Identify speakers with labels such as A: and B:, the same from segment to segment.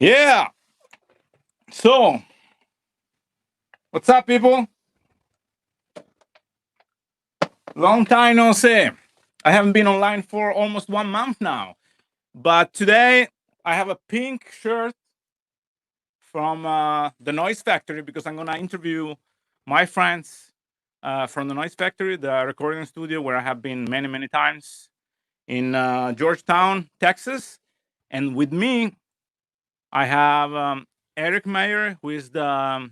A: Yeah. So, what's up, people? Long time no see. I haven't been online for almost 1 month now. But today I have a pink shirt from the Noiz Faktory because I'm gonna interview my friends from the Noiz Faktory, the recording studio where I have been many, many times in Georgetown, Texas. And with me, I have Eric Meyer, who is the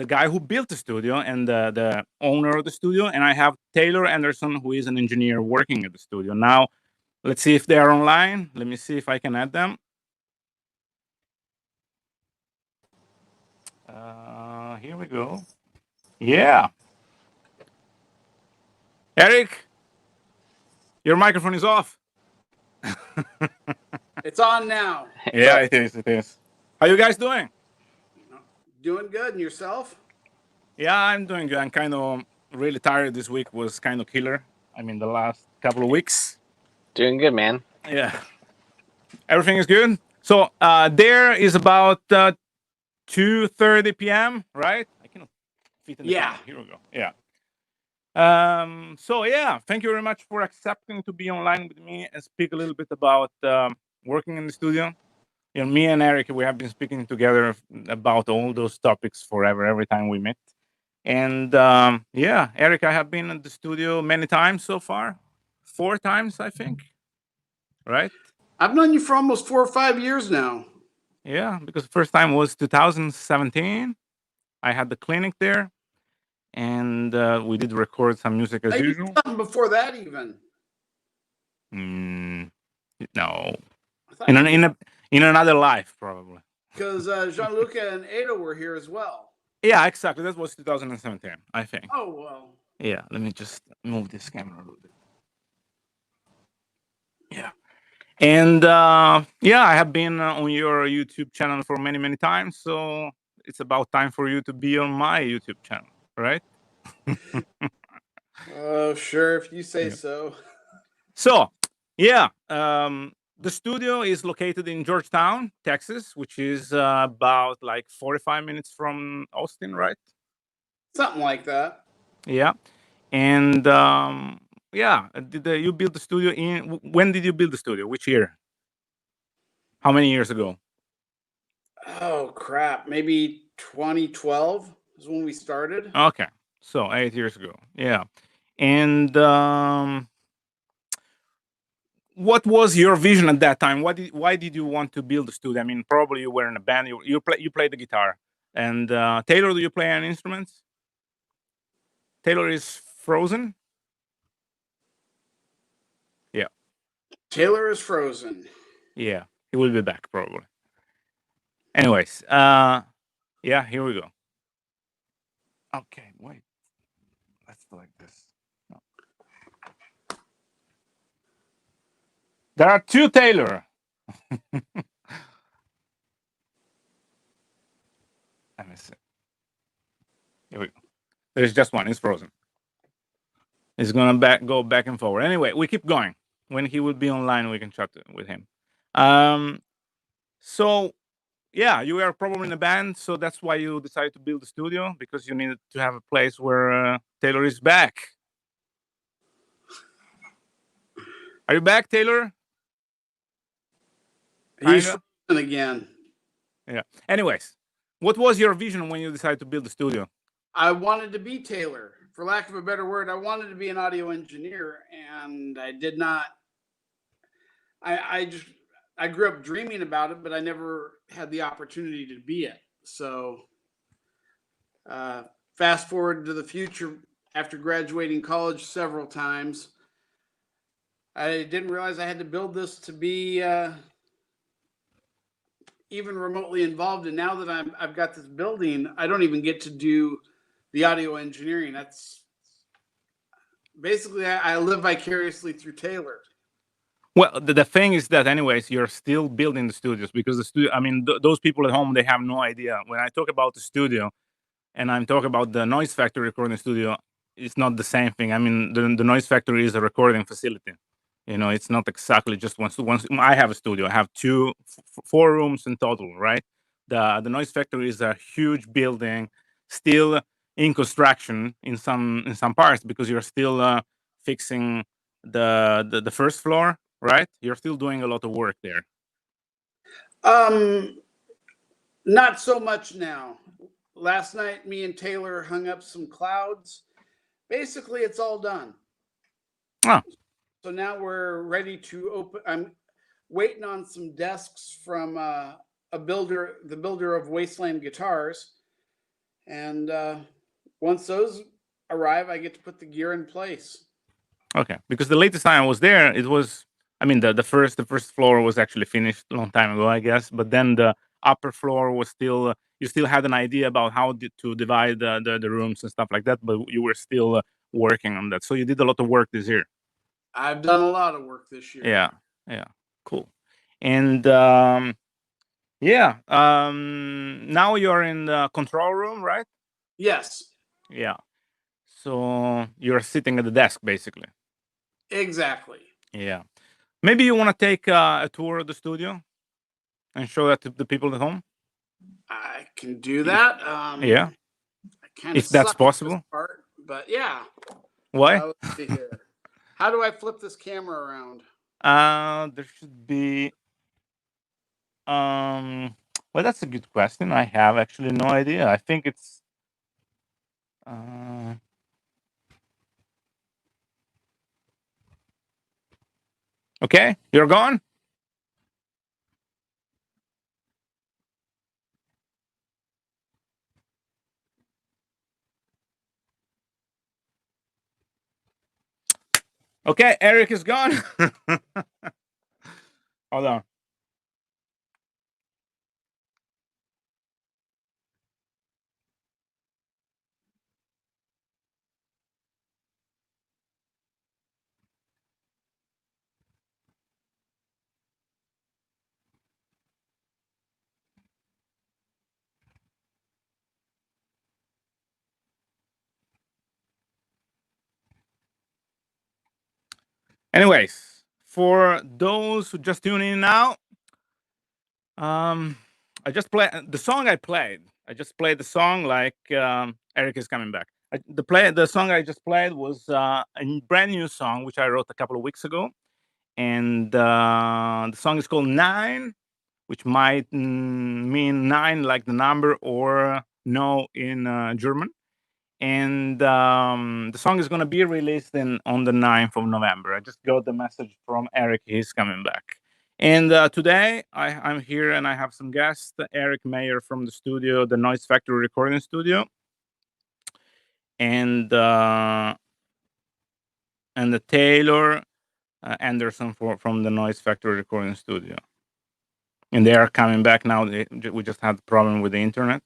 A: guy who built the studio and the owner of the studio. And I have Taylor Anderson, who is an engineer working at the studio. Now, let's see if they are online. Let me see if I can add them. Here we go. Yeah. Eric, your microphone is off.
B: It's on now.
A: Yeah, it is. It is. How you guys doing?
B: Doing good. And yourself?
A: Yeah, I'm doing good. I'm kind of really tired. This week was kind of killer. I mean, the last couple of weeks.
C: Doing good, man.
A: Yeah. Everything is good. So there is about 2:30 p.m. Right? I cannot fit in the camera. Here we go. Yeah. So yeah, thank you very much for accepting to be online with me and speak a little bit about working in the studio. You know, me and Eric, we have been speaking together about all those topics forever, every time we meet. And yeah, Eric, I have been in the studio many times so far, 4 times, I think. Right?
B: I've known you for almost 4 or 5 years now.
A: Yeah, because the first time was 2017. I had the clinic there, and we did record some music as usual.
B: Before that, even.
A: No, in another life, probably.
B: Because Gianluca and Ada were here as well.
A: Yeah, exactly. That was 2017, I think.
B: Oh well.
A: Yeah, let me just move this camera a little bit. Yeah. And yeah, I have been on your YouTube channel for many, many times. So it's about time for you to be on my YouTube channel, right?
B: Oh, sure, if you say so.
A: So, yeah, the studio is located in Georgetown, Texas, which is about like 45 minutes from Austin, right?
B: Something like that.
A: Yeah. And yeah, did you build the studio when did you build the studio? Which year? How many years ago?
B: Oh crap, maybe 2012 is when we started.
A: Okay, so 8 years ago. Yeah. And what was your vision at that time? Why did you want to build a studio? I mean, probably you were in a band. You play the guitar. And Taylor, do you play any instruments? Taylor is frozen. Yeah.
B: Taylor is frozen.
A: Yeah, he will be back probably. Anyways, yeah, here we go. Okay, wait. Let's do like this. No. There are 2 Taylor. Let me see. Here we go. There's just one. It's frozen. It's gonna go back and forward. Anyway, we keep going. When he will be online, we can chat with him. So yeah, you are probably in a band, so that's why you decided to build a studio, because you needed to have a place where Taylor is back. Are you back, Taylor?
B: He's frozen again.
A: Yeah. Anyways, what was your vision when you decided to build the studio?
B: I wanted to be Taylor. For lack of a better word, I wanted to be an audio engineer, and I did not. I grew up dreaming about it, but I never had the opportunity to be it. So fast forward to the future, after graduating college several times, I didn't realize I had to build this to be even remotely involved. And now that I've got this building, I don't even get to do the audio engineering. That's basically, I live vicariously through Taylor.
A: Well, the thing is that anyways, you're still building the studios, because the studio, I mean, those people at home, they have no idea. When I talk about the studio and I'm talking about the Noiz Faktory Recording Studio, it's not the same thing. I mean, the Noiz Faktory is a recording facility. You know, it's not exactly just once. I have a studio. I have 4 rooms in total, right? The Noiz Faktory is a huge building, still in construction in some parts, because you're still fixing the first floor, right? You're still doing a lot of work there.
B: Not so much now. Last night, me and Taylor hung up some clouds. Basically, it's all done.
A: Oh,
B: So now we're ready to open. I'm waiting on some desks from a builder, the builder of Wasteland Guitars, and once those arrive, I get to put the gear in place.
A: okay. Because the latest time I was there, it was, I mean, the first floor was actually finished a long time ago, I guess. But then the upper floor was still, you still had an idea about how to divide the rooms and stuff like that, but you were still working on that. So you did a lot of work this year.
B: I've done a lot of work this year.
A: Yeah, yeah, cool. And yeah, now you're in the control room, right?
B: Yes,
A: Yeah. So you're sitting at the desk, basically.
B: exactly.
A: Yeah. Maybe you want to take a tour of the studio and show that to the people at home.
B: I can do that.
A: Yeah,
B: I kind of
A: if that's
B: suck at this
A: possible.
B: part, but yeah.
A: Why?
B: Let's see here. How do I flip this camera around?
A: There should be. Well, that's a good question. I have actually no idea. I think it's. Uh, okay, you're gone. Okay, Eric is gone. Hold on. Anyways, for those who just tune in now, I just play the song I played. I just played the song like Eric is coming back. The song I just played was a brand new song which I wrote a couple of weeks ago, and the song is called Nine, which might mean nine like the number or no in German. And the song is going to be released on the 9th of November. I just got the message from Eric. He's coming back. And today I'm here and I have some guests. Eric Meyer from the studio, the Noiz Faktory Recording Studio, and the Taylor Anderson from the Noiz Faktory Recording Studio. And they are coming back now. We just had a problem with the internet.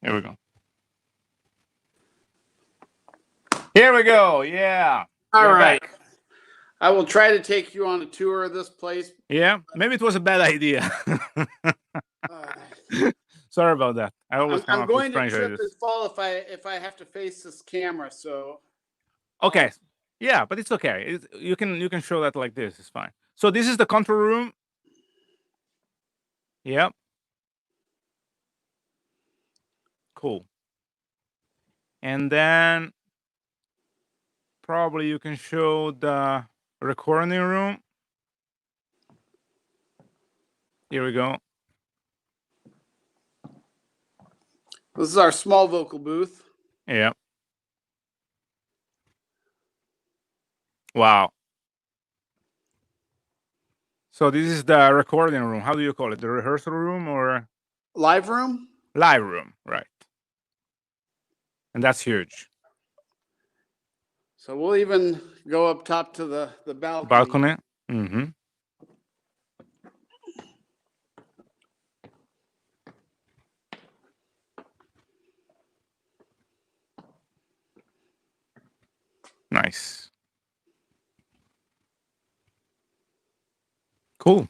A: Here we go. Here we go. Yeah.
B: All
A: You're
B: right.
A: back.
B: I will try to take you on a tour of this place.
A: Yeah, maybe it was a bad idea. Sorry about that. I always come
B: I'm
A: up with
B: going to
A: strange
B: trip
A: ideas.
B: and fall if I have to face this camera. So
A: Okay, yeah, but it's okay. You can show that like this. It's fine. So this is the control room. Yep. Cool. And then probably you can show the recording room. Here we go.
B: this is our small vocal booth.
A: Yeah. Wow. So this is the recording room. How do you call it? The rehearsal room or
B: Live room?
A: live room? Right. And that's huge.
B: So we'll even go up top to the balcony.
A: Balcony. Mm-hmm. Nice. Cool.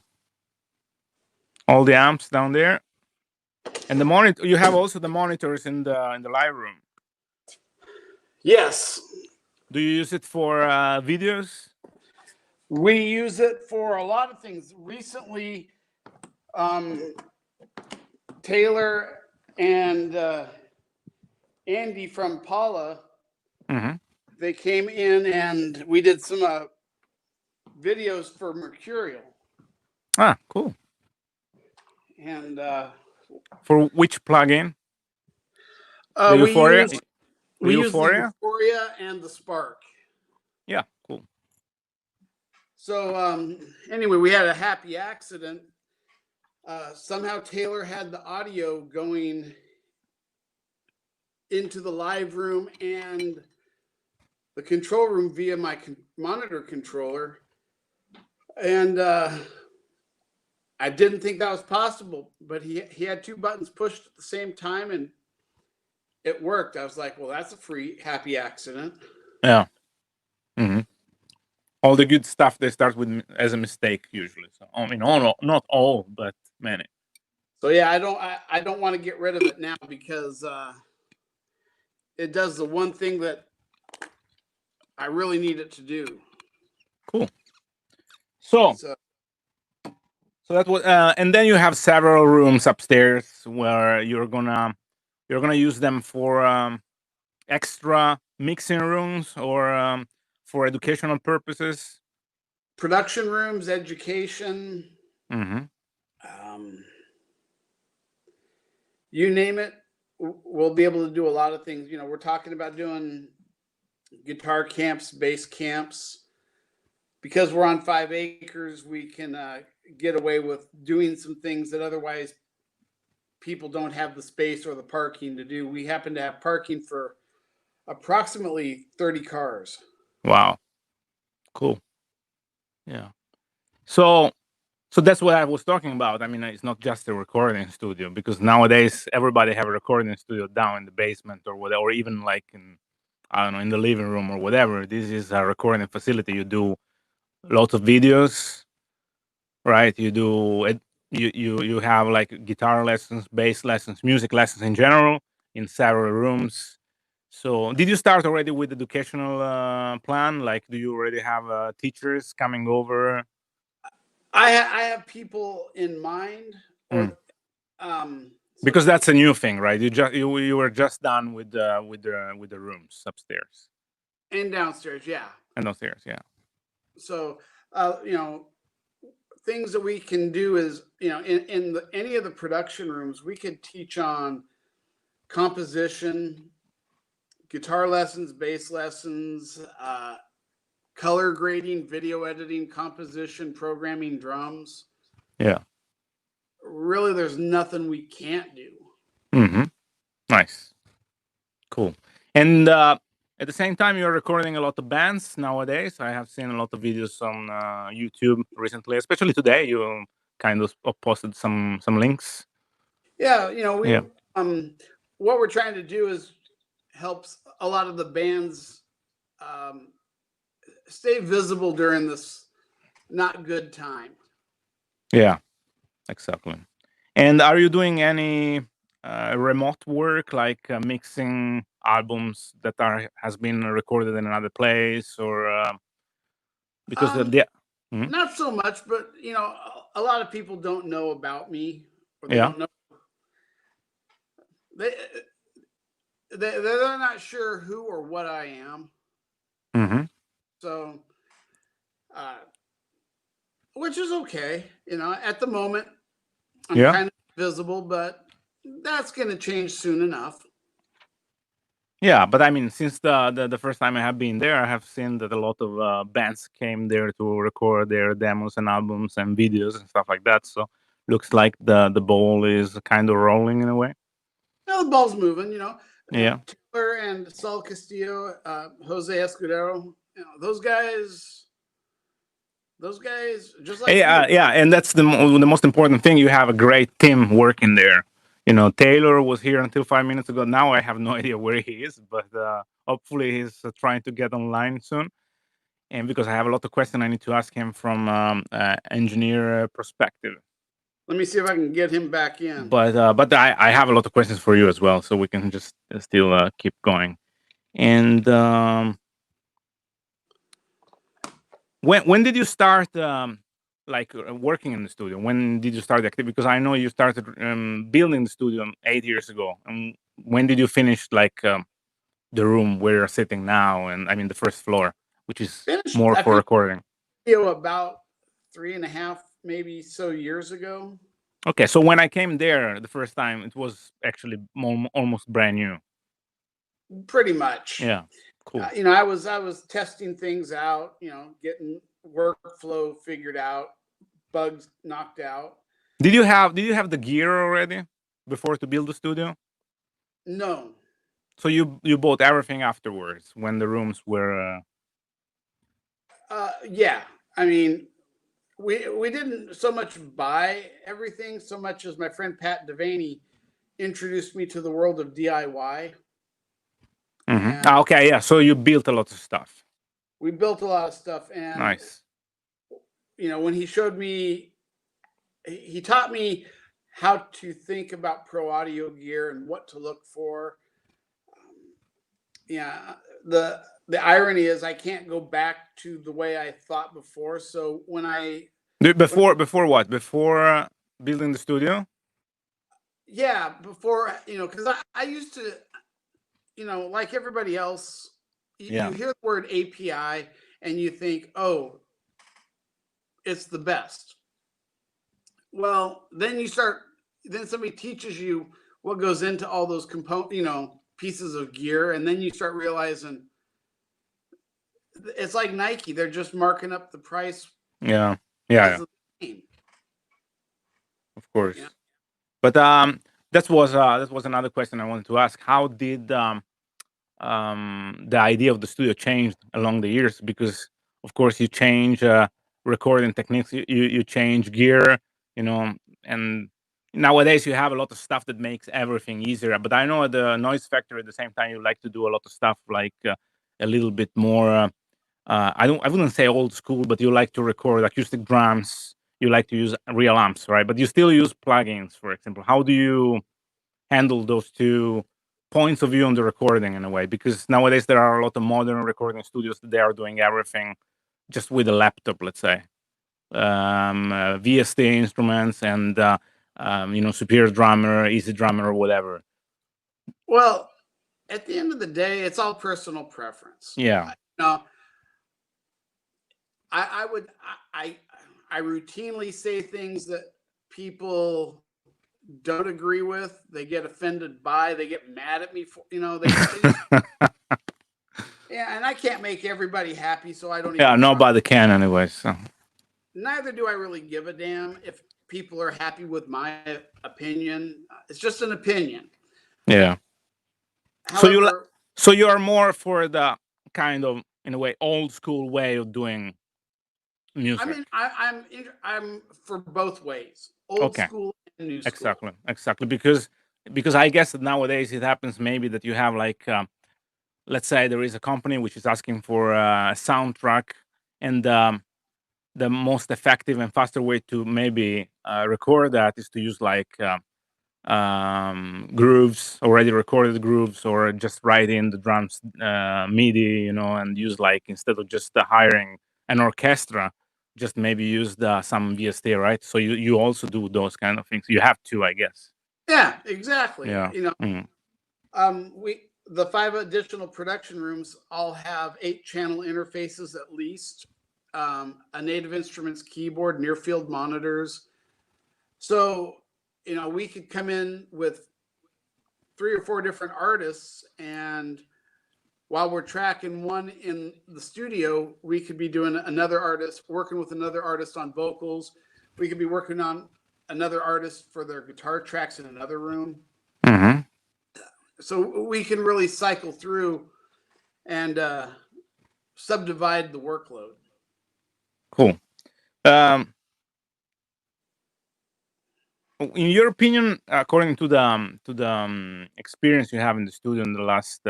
A: all the amps down there, and the monitor. You have also the monitors in the live room.
B: Yes,
A: Do you use it for videos?
B: we use it for a lot of things. Recently, Taylor and Andy from Paula, they came in and we did some videos for Mercurial.
A: Ah, cool.
B: And
A: For which plugin?
B: we
A: Euphoria?
B: use the
A: Euphoria?
B: Euphoria and the Spark.
A: Yeah, cool.
B: So anyway, we had a happy accident. Somehow Taylor had the audio going into the live room and the control room via my monitor controller. And I didn't think that was possible, but he had two buttons pushed at the same time and it worked. I was like, well, that's a free happy accident.
A: Yeah. All the good stuff, they start with as a mistake usually. So I mean, not all, but many.
B: So yeah, I don't want to get rid of it now because it does the one thing that I really need it to do.
A: Cool. So that was, and then you have several rooms upstairs where you're gonna use them for extra mixing rooms or for educational purposes.
B: Production rooms, education, you name it, we'll be able to do a lot of things. You know, we're talking about doing guitar camps, bass camps. Because we're on 5 acres, we can get away with doing some things that otherwise people don't have the space or the parking to do. We happen to have parking for approximately 30 cars.
A: Wow. Cool. Yeah. So that's what I was talking about. I mean, it's not just a recording studio, because nowadays everybody have a recording studio down in the basement or whatever, or even like in, I don't know, in the living room or whatever. This is a recording facility. You do lots of videos, right? You do it. You have like guitar lessons, bass lessons, music lessons in general in several rooms. So, did you start already with educational plan? Like, do you already have teachers coming over?
B: I have people in mind, or
A: because that's a new thing, right? You were just done with the rooms upstairs
B: and downstairs, yeah,
A: and downstairs, yeah.
B: So you know, things that we can do is, you know, in any of the production rooms, we could teach on composition, guitar lessons, bass lessons, color grading, video editing, composition, programming drums.
A: Yeah.
B: Really, there's nothing we can't do.
A: Nice. Cool. And at the same time, you're recording a lot of bands nowadays. I have seen a lot of videos on YouTube recently, especially today. You kind of posted some links.
B: Yeah, you know, what we're trying to do is helps a lot of the bands stay visible during this not good time.
A: Yeah, exactly. And are you doing any remote work, like mixing albums that has been recorded in another place, or because
B: not so much, but you know, a lot of people don't know about me, or they
A: Yeah.
B: don't know. They're not sure who or what I am. So, which is okay. You know, at the moment, I'm kind of visible, but that's going to change soon enough.
A: Yeah, but I mean, since the first time I have been there, I have seen that a lot of bands came there to record their demos and albums and videos and stuff like that. So looks like the ball is kind of rolling in a way.
B: Yeah, the ball's moving. You know,
A: Yeah.
B: Taylor and Saul Castillo, Jose Escudero, you know, those guys just like
A: yeah, and that's the most important thing. You have a great team working there. You know, Taylor was here until 5 minutes ago. Now I have no idea where he is, but hopefully he's trying to get online soon. And because I have a lot of questions I need to ask him from engineer perspective.
B: Let me see if I can get him back in.
A: But I have a lot of questions for you as well, so we can just still keep going. And when did you start working in the studio? When did you start the activity? Because I know you started building the studio 8 years ago. And when did you finish the room where you're sitting now? And I mean the first floor, which is more for recording.
B: About 3.5 maybe so years ago.
A: Okay, so when I came there the first time, it was actually almost brand new.
B: Pretty much.
A: Yeah, cool.
B: I was testing things out. Getting workflow figured out, bugs knocked out.
A: Did you have the gear already before to build the studio?
B: No.
A: So you bought everything afterwards when the rooms were.
B: Yeah, I mean, we didn't so much buy everything so much as my friend Pat Devaney introduced me to the world of DIY.
A: Okay, yeah. So you built a lot of stuff.
B: We built a lot of stuff, and
A: nice.
B: When he showed me, he taught me how to think about pro audio gear and what to look for. Yeah, the irony is I can't go back to the way I thought before. So
A: before what? Before building the studio?
B: Yeah, before because I used to, like everybody else, you hear the word API and you think, oh, it's the best. Well, then somebody teaches you what goes into all those pieces of gear, and then you start realizing it's like Nike. They're just marking up the price.
A: Yeah. Of course. Yeah. But that was another question I wanted to ask. How did the idea of the studio change along the years? Because of course you change recording techniques, you change gear, and nowadays you have a lot of stuff that makes everything easier. But I know at the Noiz Faktory at the same time you like to do a lot of stuff like a little bit more. I wouldn't say old school, but you like to record acoustic drums. You like to use real amps, right? But you still use plugins, for example. How do you handle those two points of view on the recording in a way? Because nowadays there are a lot of modern recording studios that they are doing everything just with a laptop, let's say. VST instruments and Superior Drummer, Easy Drummer, or whatever.
B: Well, at the end of the day, it's all personal preference.
A: Yeah.
B: I routinely say things that people don't agree with. They get offended by. They get mad at me for. Yeah, and I can't make everybody happy, so I don't.
A: Yeah, nobody can anyway. So.
B: Neither do I really give a damn if people are happy with my opinion. It's just an opinion.
A: Yeah. However, so you are more for the kind of, in a way, old school way of doing music.
B: I mean, I'm for both ways, old school and new school.
A: Exactly. Because I guess that nowadays it happens maybe that you have let's say there is a company which is asking for a soundtrack, and the most effective and faster way to maybe record that is to use grooves, already recorded grooves, or just write in the drums MIDI, and use instead of just hiring an orchestra, just maybe use some VST, right? So you also do those kind of things. You have to, I guess.
B: Yeah, exactly.
A: Yeah.
B: The 5 additional production rooms all have 8-channel interfaces at least, a Native Instruments keyboard, near field monitors. So, we could come in with 3 or 4 different artists, and while we're tracking one in the studio, we could be doing working with another artist on vocals. We could be working on another artist for their guitar tracks in another room.
A: Mm-hmm.
B: So we can really cycle through and subdivide the workload.
A: Cool. In your opinion, according to the experience you have in the studio in the last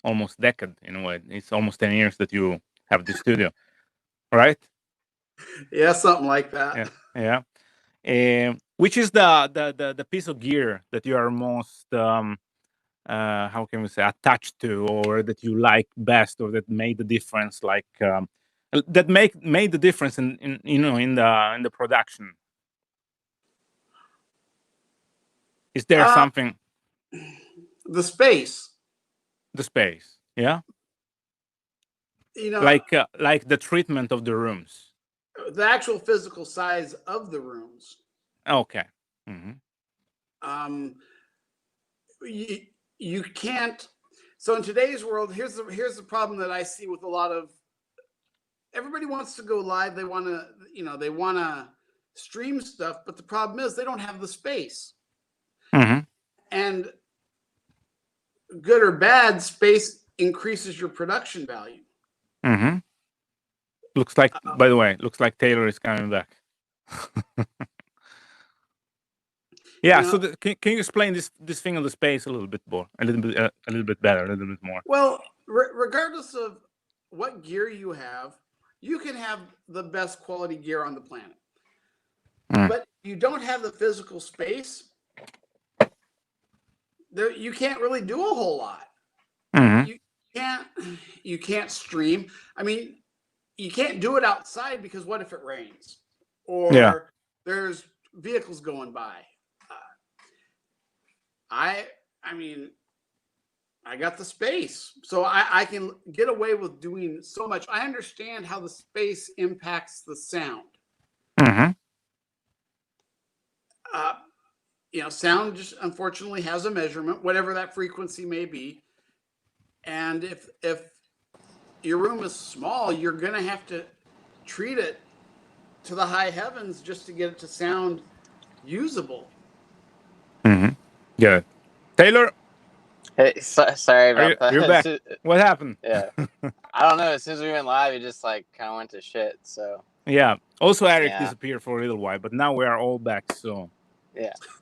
A: almost decade, in a way, it's almost 10 years that you have the studio, right?
B: Yeah, something like that.
A: Yeah. Which is the piece of gear that you are most how can we say, attached to, or that you like best, or that made the difference, like that made the difference in in the production? Is there
B: Uh,
A: something?
B: the space,
A: The space, yeah,
B: you know,
A: like the treatment of the rooms.
B: the actual physical size of the rooms.
A: Okay. Hmm.
B: Um, you, you can't. So in today's world, here's the problem that I see with a lot of. Everybody wants to go live. They want to, they want to stream stuff, but the problem is they don't have the space.
A: Hmm.
B: And good or bad, space increases your production value.
A: Hmm. Looks like, by the way, looks like Taylor is coming back. Yeah. So can you explain this thing of the space a little bit more, a little bit better, a little bit more?
B: Well, regardless of what gear you have, you can have the best quality gear on the planet. But you don't have the physical space, there you can't really do a whole lot.
A: Mm-hmm.
B: You can't stream. I mean, you can't do it outside because what if it rains or there's vehicles going by? I mean, I got the space, so I can get away with doing so much. I understand how the space impacts the sound.
A: Mm-hmm.
B: Sound just unfortunately has a measurement, whatever that frequency may be. And if your room is small, you're going to have to treat it to the high heavens just to get it to sound usable.
A: Mm-hmm. Yeah. Taylor,
C: Hey, sorry about that.
A: You're back. What happened?
C: Yeah. I don't know. As soon as we went live, it just like kind of went to shit. So
A: Yeah. Also, Eric disappeared for a little while, but now we are all back. So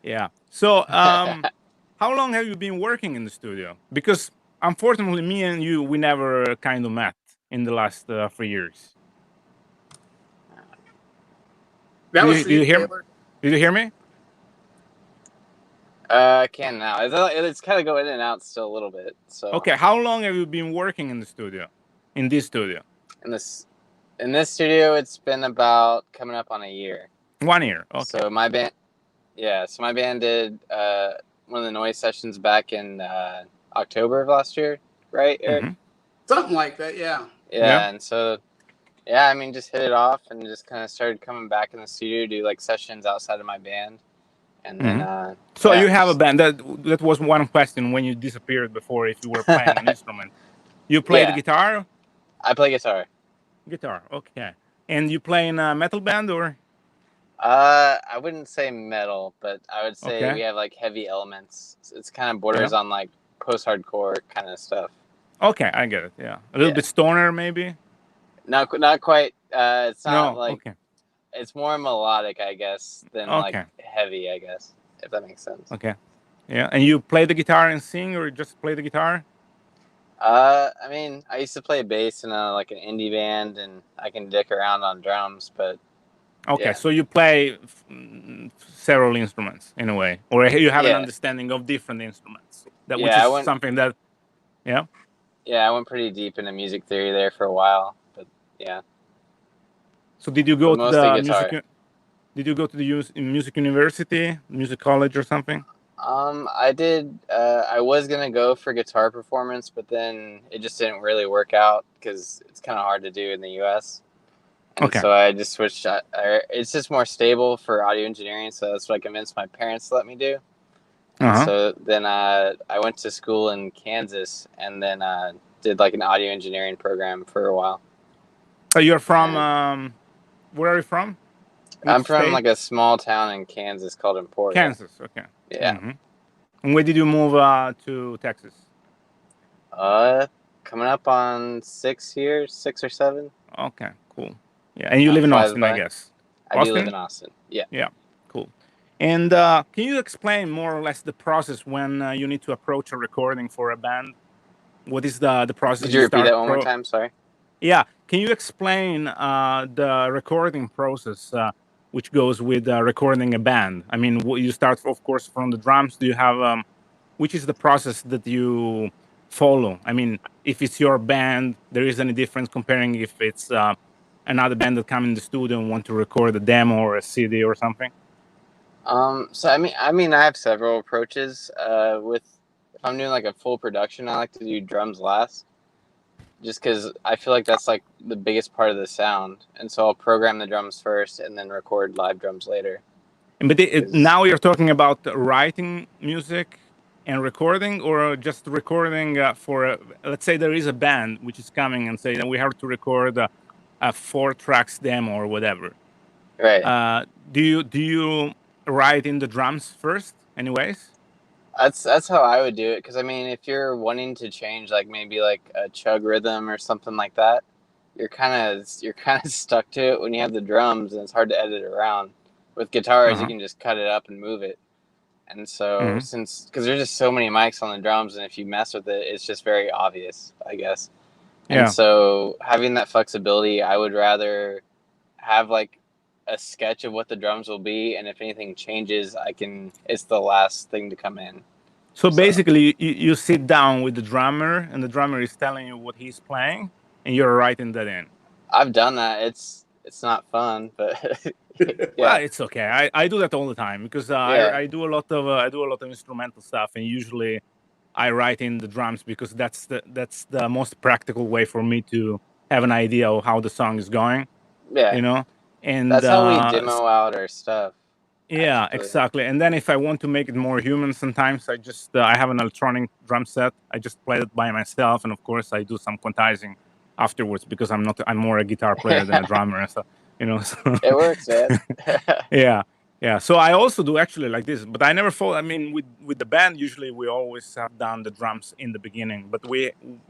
A: yeah. So how long have you been working in the studio? Because unfortunately, me and you, we never kind of met in the last 3 years.
B: That was
A: Did you hear me? Did you hear me?
C: I can now. It's kind of going in and out still a little bit. So
A: okay, how long have you been working in the studio? In this studio?
C: In this studio, it's been about coming up on a year.
A: 1 year. Okay.
C: So my band, my band did one of the Noiz sessions back in October of last year, right, Eric?
B: Mm-hmm. Something like that, yeah.
C: Yeah, and so I mean, just hit it off and just kind of started coming back in the studio to do like sessions outside of my band. And then,
A: so you have a band. That was one question when you disappeared before. If you were playing an instrument, you play the guitar.
C: I play guitar.
A: Guitar, okay. And you play in a metal band or?
C: I wouldn't say metal, but I would say we have like heavy elements. It's kind of borders on like post-hardcore kind of stuff.
A: Okay, I get it. Yeah, a little bit stoner maybe.
C: Not quite. It's not it's more melodic, I guess, than like heavy, I guess, if that makes sense.
A: Okay. Yeah. And you play the guitar and sing, or just play the guitar?
C: I mean, I used to play bass in like an indie band, and I can dick around on drums, but
A: okay. So you play several instruments in a way, or you have an understanding of different instruments. Which is something that, Yeah,
C: I went pretty deep into music theory there for a while, but yeah.
A: So did you go to the music? Did you go to the music university, music college, or something?
C: I did. I was gonna go for guitar performance, but then it just didn't really work out because it's kind of hard to do in the U.S. And so I just switched. It's just more stable for audio engineering, so that's what I convinced my parents to let me do. So then I went to school in Kansas, and then did like an audio engineering program for a while.
A: Oh, you're from? Where are you from?
C: I'm from like a small town in Kansas called Emporia.
A: Kansas, okay.
C: Yeah.
A: Mm-hmm. And when did you move to Texas?
C: Coming up on 6 years, 6 or 7.
A: Okay, cool. Yeah, and you live in Austin, I guess.
C: I do live in Austin. Yeah.
A: Yeah, cool. And can you explain more or less the process when you need to approach a recording for a band? What is the process?
C: Could you repeat that one more time? Sorry.
A: Yeah. Can you explain the recording process which goes with recording a band? I mean, you start, of course, from the drums. Do you have which is the process that you follow? I mean, if it's your band, there is any difference comparing if it's another band that come in the studio and want to record a demo or a CD or something?
C: So I mean, I have several approaches. If I'm doing like a full production, I like to do drums last, just because I feel like that's like the biggest part of the sound, and so I'll program the drums first and then record live drums later.
A: But now you're talking about writing music and recording, or just recording let's say there is a band which is coming and say that we have to record a 4 tracks demo or whatever.
C: Right.
A: Do you write in the drums first, anyways?
C: That's how I would do it, because I mean, if you're wanting to change like maybe like a chug rhythm or something like that, you're kind of stuck to it when you have the drums, and it's hard to edit around. With guitars, you can just cut it up and move it. And so because there's just so many mics on the drums, and if you mess with it, it's just very obvious, I guess. And so having that flexibility, I would rather have like a sketch of what the drums will be, and if anything changes, it's the last thing to come in.
A: So basically, you sit down with the drummer, and the drummer is telling you what he's playing, and you're writing that in.
C: I've done that. It's not fun, but
A: yeah. Well, it's okay. I do that all the time, because I do a lot of instrumental stuff, and usually I write in the drums because that's the most practical way for me to have an idea of how the song is going.
C: Yeah,
A: you know, and
C: that's how we demo out our stuff.
A: Yeah, actually. Exactly. And then if I want to make it more human, sometimes I have an electronic drum set. I just play it by myself, and of course I do some quantizing afterwards, because I'm more a guitar player than a drummer. So, so.
C: It works, man.
A: Yeah. So I also do actually like this, but I never follow. I mean, with the band, usually we always have done the drums in the beginning. But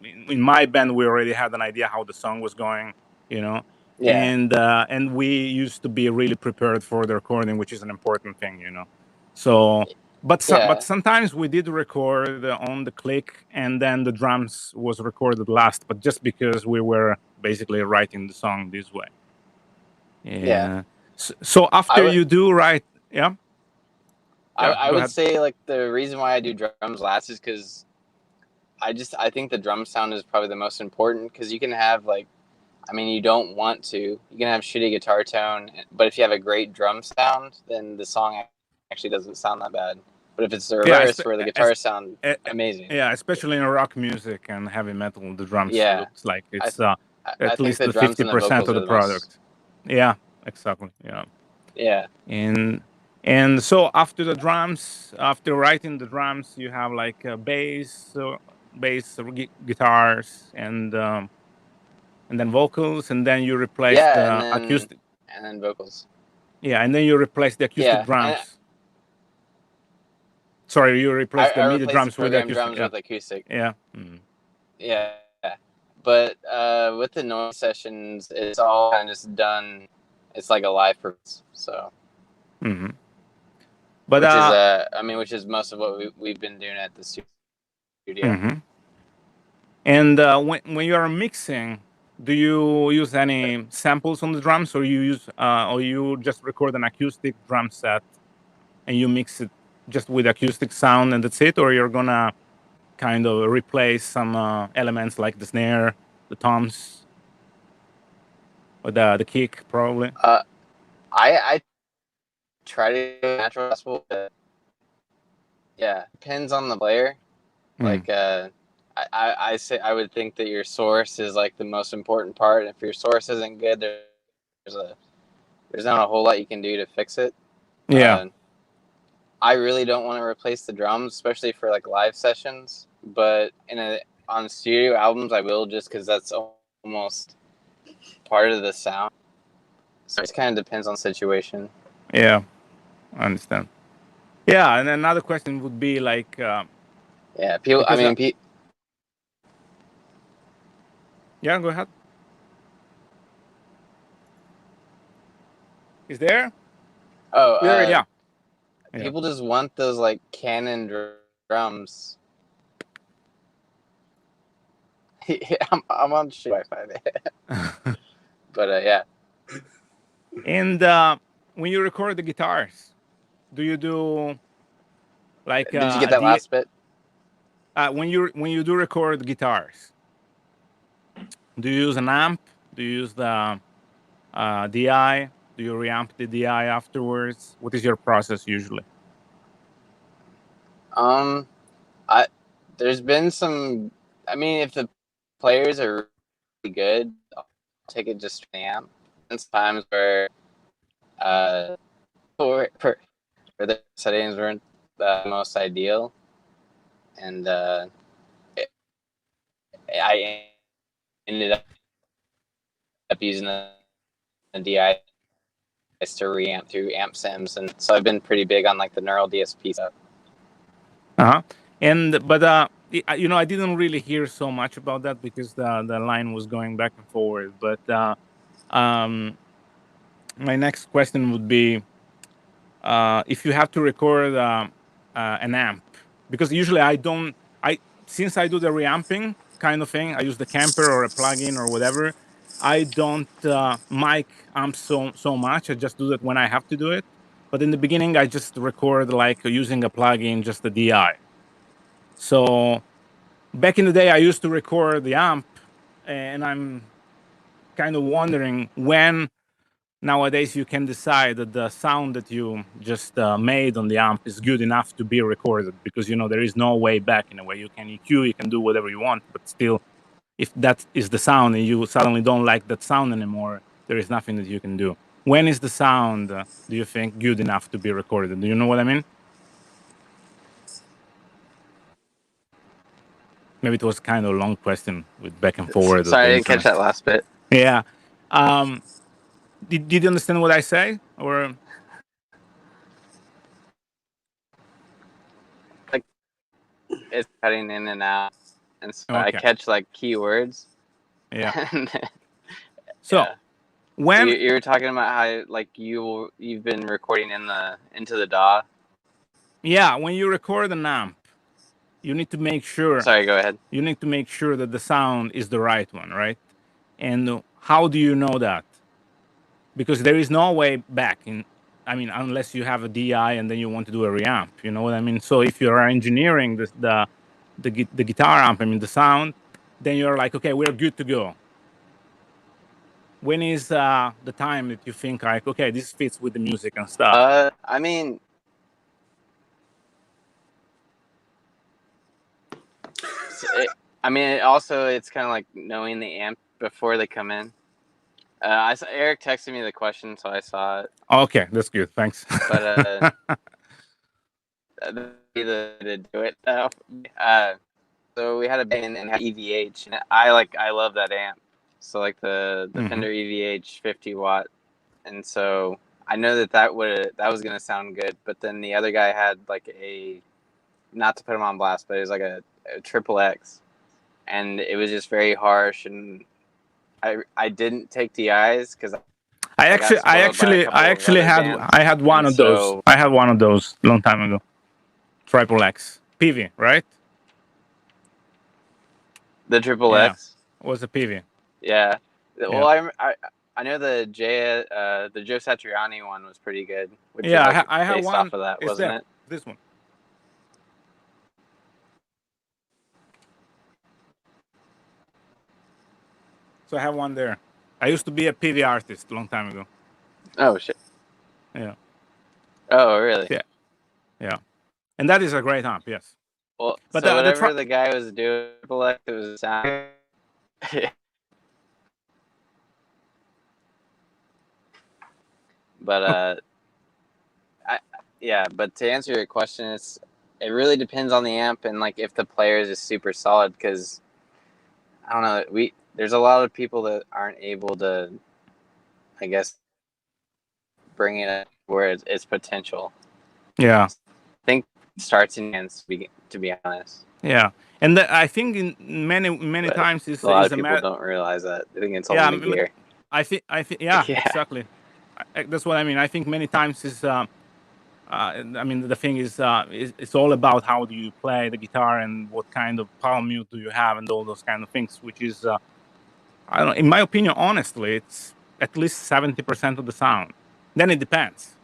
A: in my band, we already had an idea how the song was going. Yeah. And we used to be really prepared for the recording, which is an important thing. So, but sometimes we did record on the click, and then the drums was recorded last. But just because we were basically writing the song this way. Yeah. So after you do write,
C: I would say like the reason why I do drums last is because I think the drum sound is probably the most important, because you can have like, I mean, you don't want to. You can have shitty guitar tone, but if you have a great drum sound, then the song actually doesn't sound that bad. But if it's the reverse, where the guitars sound amazing.
A: Yeah, especially in rock music and heavy metal, the drums looks like it's at least the 50% of the product. Yeah, exactly.
C: Yeah.
A: And so after the drums, after writing the drums, you have like bass, guitars, and then vocals, and then you replace the acoustic,
C: and then vocals.
A: Yeah, and then you replace the acoustic drums. Sorry, you replace the MIDI drums with acoustic.
C: Drums with acoustic.
A: Yeah.
C: Yeah. But with the Noiz sessions, it's all kind of just done. It's like a live performance. So. But which is most of what we've been doing at the studio.
A: And when you are mixing, do you use any samples on the drums, or you just record an acoustic drum set and you mix it just with acoustic sound and that's it, or you're gonna kind of replace some elements like the snare, the toms, or the kick, probably?
C: I try to do natural gospel, but depends on the player. Like I would think that your source is like the most important part. If your source isn't good, there's not a whole lot you can do to fix it. I really don't want to replace the drums, especially for like live sessions. But on studio albums, I will, just because that's almost part of the sound. So it kind of depends on the situation.
A: Yeah, I understand. Yeah, and another question would be like,
C: people. I mean,
A: yeah, go ahead. Is there?
C: Oh,
A: yeah.
C: People just want those like Canon drums. I'm on Wi-Fi there. But yeah.
A: And when you record the guitars, do you do like
C: Did you get that last bit?
A: when you do record guitars, do you use an amp? Do you use the DI? Do you reamp the DI afterwards? What is your process usually?
C: There's been some. I mean, if the players are really good, I'll take it just to the amp. There's times where for the settings weren't the most ideal, and I ended up using the DI to reamp through amp sims, and so I've been pretty big on like the neural DSP stuff.
A: But I didn't really hear so much about that because the line was going back and forward. But my next question would be if you have to record an amp, because usually since I do the reamping kind of thing, I use the camper or a plugin or whatever. I don't mic amps so much. I just do that when I have to do it. But in the beginning, I just record like using a plugin, just the DI. So back in the day, I used to record the amp, and I'm kind of wondering when nowadays you can decide that the sound that you just made on the amp is good enough to be recorded, because there is no way back. In a way, you can EQ, you can do whatever you want, but still, if that is the sound and you suddenly don't like that sound anymore, there is nothing that you can do. When is the sound, do you think, good enough to be recorded? Do you know what I mean? Maybe it was kind of a long question with back and forward.
C: Sorry, I didn't catch that last bit.
A: Yeah. Did you understand what I say? Or
C: like it's cutting in and out, and so I catch like keywords.
A: Yeah.
C: So
A: yeah. When
C: you were talking about how like you've been recording into the DAW.
A: Yeah, when you record an amp, you need to make sure.
C: Sorry, go ahead.
A: You need to make sure that the sound is the right one, right? And how do you know that? Because there is no way back unless you have a DI and then you want to do a reamp. You know what I mean? So if you're engineering the guitar amp, the sound, then you're like, okay, we're good to go. When is the time that you think like, okay, this fits with the music and stuff?
C: It's kind of like knowing the amp before they come in. I saw Eric texted me the question, so I saw it.
A: Okay, that's good. Thanks.
C: But to do it. So we had a band and had EVH, and I love that amp. So like the Fender EVH 50 watt, and so I know that was gonna sound good. But then the other guy had like not to put him on blast, but it was like a triple X, and it was just very harsh, and I didn't take DIs because I
A: had one of those. I had one of those long time ago. Triple X PV, right?
C: The triple X
A: was a PV.
C: Yeah. Well, I know the Joe Satriani one was pretty good.
A: I had one
C: off of that, wasn't it?
A: This one. So I have one there. I used to be a PV artist a long time ago.
C: Oh shit.
A: Yeah.
C: Oh really?
A: Yeah. And that is a great amp, yes.
C: Well, but so whatever the guy was doing, it was sound. But but to answer your question, it really depends on the amp and like if the player is super solid, because I don't know, there's a lot of people that aren't able to, I guess, bring it up where it's potential.
A: Yeah,
C: I think it starts in hands, to be honest.
A: Yeah, and I think in many times
C: a lot of people don't realize that. They think it's all in the gear.
A: I think exactly. That's what I mean. I think many times is the thing is it's all about how do you play the guitar and what kind of palm mute do you have and all those kind of things, which is I don't know, in my opinion, honestly, it's at least 70% of the sound. then it depends.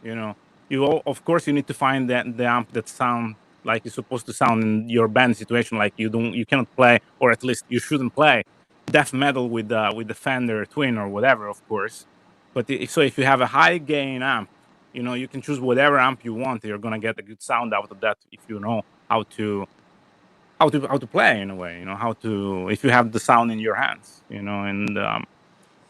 A: Of course you need to find the amp that sound like it's supposed to sound in your band situation. Like you cannot play, or at least you shouldn't play death metal with the Fender Twin or whatever, of course. But if you have a high gain amp, you can choose whatever amp you want. You're gonna get a good sound out of that if you know how to play in a way. If you have the sound in your hands. And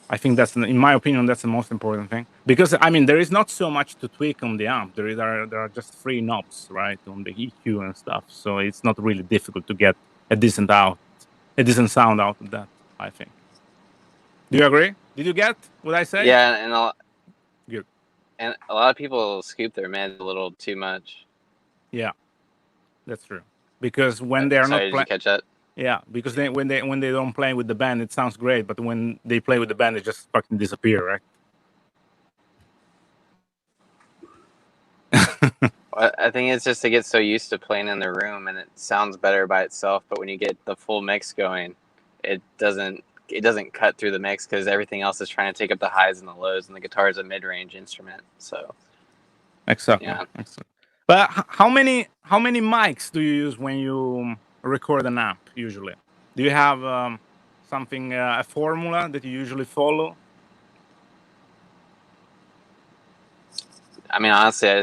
A: I think in my opinion, that's the most important thing, because there is not so much to tweak on the amp. There are just 3 knobs, right, on the EQ and stuff. So it's not really difficult to get a decent sound out of that, I think. Do you agree? Did you get what I say?
C: Yeah,
A: Good.
C: And a lot of people scoop their mids a little too much.
A: Yeah, that's true. Because when they are not
C: playing, did you catch that?
A: Yeah, because when they don't play with the band, it sounds great, but when they play with the band, it just fucking disappear, right?
C: I think it's just to get so used to playing in the room, and it sounds better by itself. But when you get the full mix going, it doesn't cut through the mix because everything else is trying to take up the highs and the lows, and the guitar is a mid-range instrument. So
A: exactly.
C: Yeah.
A: Excellent. But how many mics do you use when you record an amp usually? Do you have something, a formula that you usually follow?
C: Honestly, I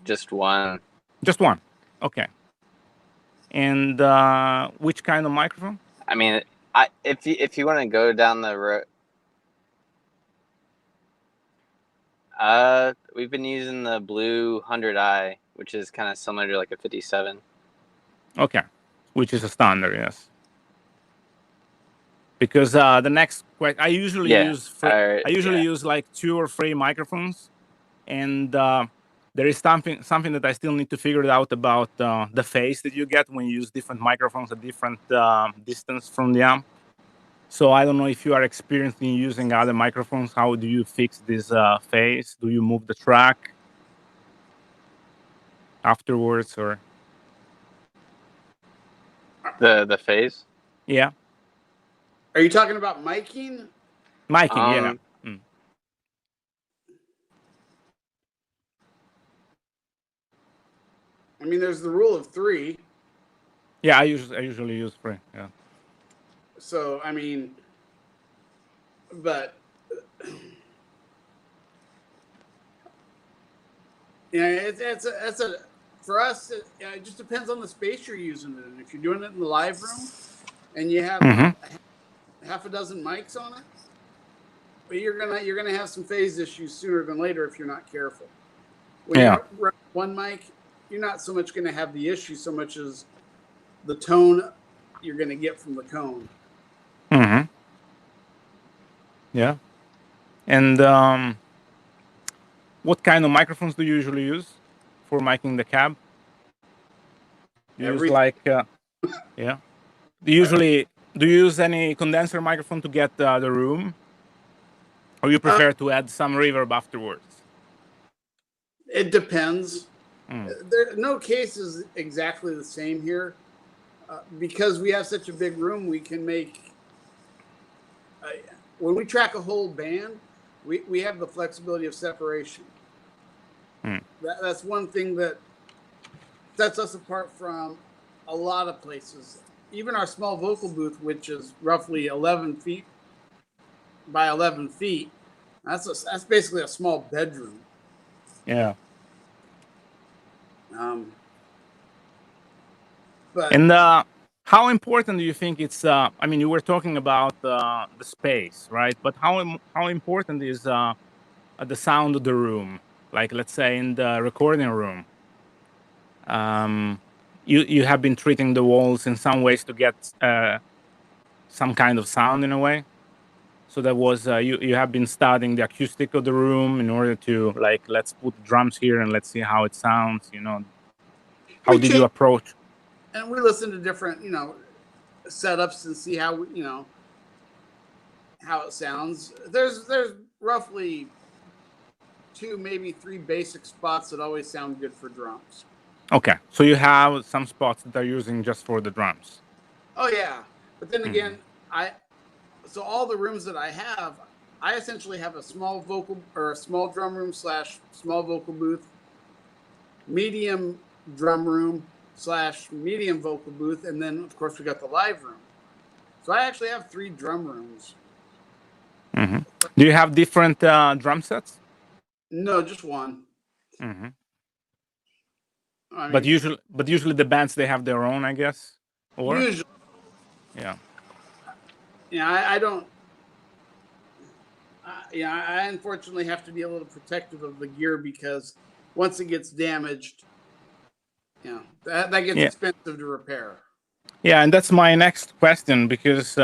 C: just one.
A: Just one. Okay. And which kind of microphone?
C: If you want to go down the road, we've been using the Blue 100i, which is kind of similar to like a 57.
A: Okay, which is a standard, yes. Because the next question, I usually use like 2 or 3 microphones, and there is something that I still need to figure out about the phase that you get when you use different microphones at different distance from the amp. So I don't know if you are experienced in using other microphones. How do you fix this phase? Do you move the track afterwards, or
C: the phase?
A: Yeah.
B: Are you talking about miking?
A: Miking, yeah.
B: There's the rule of 3.
A: Yeah, I usually use 3. Yeah.
B: So but it's a for us. It just depends on the space you're using it in. If you're doing it in the live room and you have half a dozen mics on it, but you're gonna have some phase issues sooner than later if you're not careful. When you're running one mic, you're not so much going to have the issue so much as the tone you're going to get from the cone.
A: Mm-hmm. Yeah. And what kind of microphones do you usually use for miking the cab? Do you use yeah. Do you use any condenser microphone to get the room, or you prefer to add some reverb afterwards?
B: It depends. No case is exactly the same here. Because we have such a big room, we can make... when we track a whole band, we have the flexibility of separation. That's one thing that sets us apart from a lot of places. Even our small vocal booth, which is roughly 11 feet by 11 feet, that's basically a small bedroom.
A: Yeah.
B: But
A: how important do you think it's? You were talking about the space, right? But how important is the sound of the room? Like, let's say in the recording room, you have been treating the walls in some ways to get some kind of sound in a way. So that was you have been studying the acoustic of the room in order to, like, let's put drums here and let's see how it sounds. How did you approach?
B: And we listen to different, setups and see how how it sounds. There's roughly 2, maybe 3 basic spots that always sound good for drums.
A: Okay, so you have some spots that are using just for the drums.
B: Oh yeah, but then again, so all the rooms that I have, I essentially have a small vocal or a small drum room / small vocal booth, medium drum room / medium vocal booth, and then of course we got the live room. So I actually have 3 drum rooms.
A: Mm-hmm. Do you have different drum sets?
B: No, just one.
A: Mm-hmm.
B: I mean,
A: But usually the bands, they have their own, I guess. Or
B: usually,
A: yeah.
B: yeah, I don't. Yeah, I unfortunately have to be a little protective of the gear because once it gets damaged, that gets expensive to repair.
A: Yeah, and that's my next question, because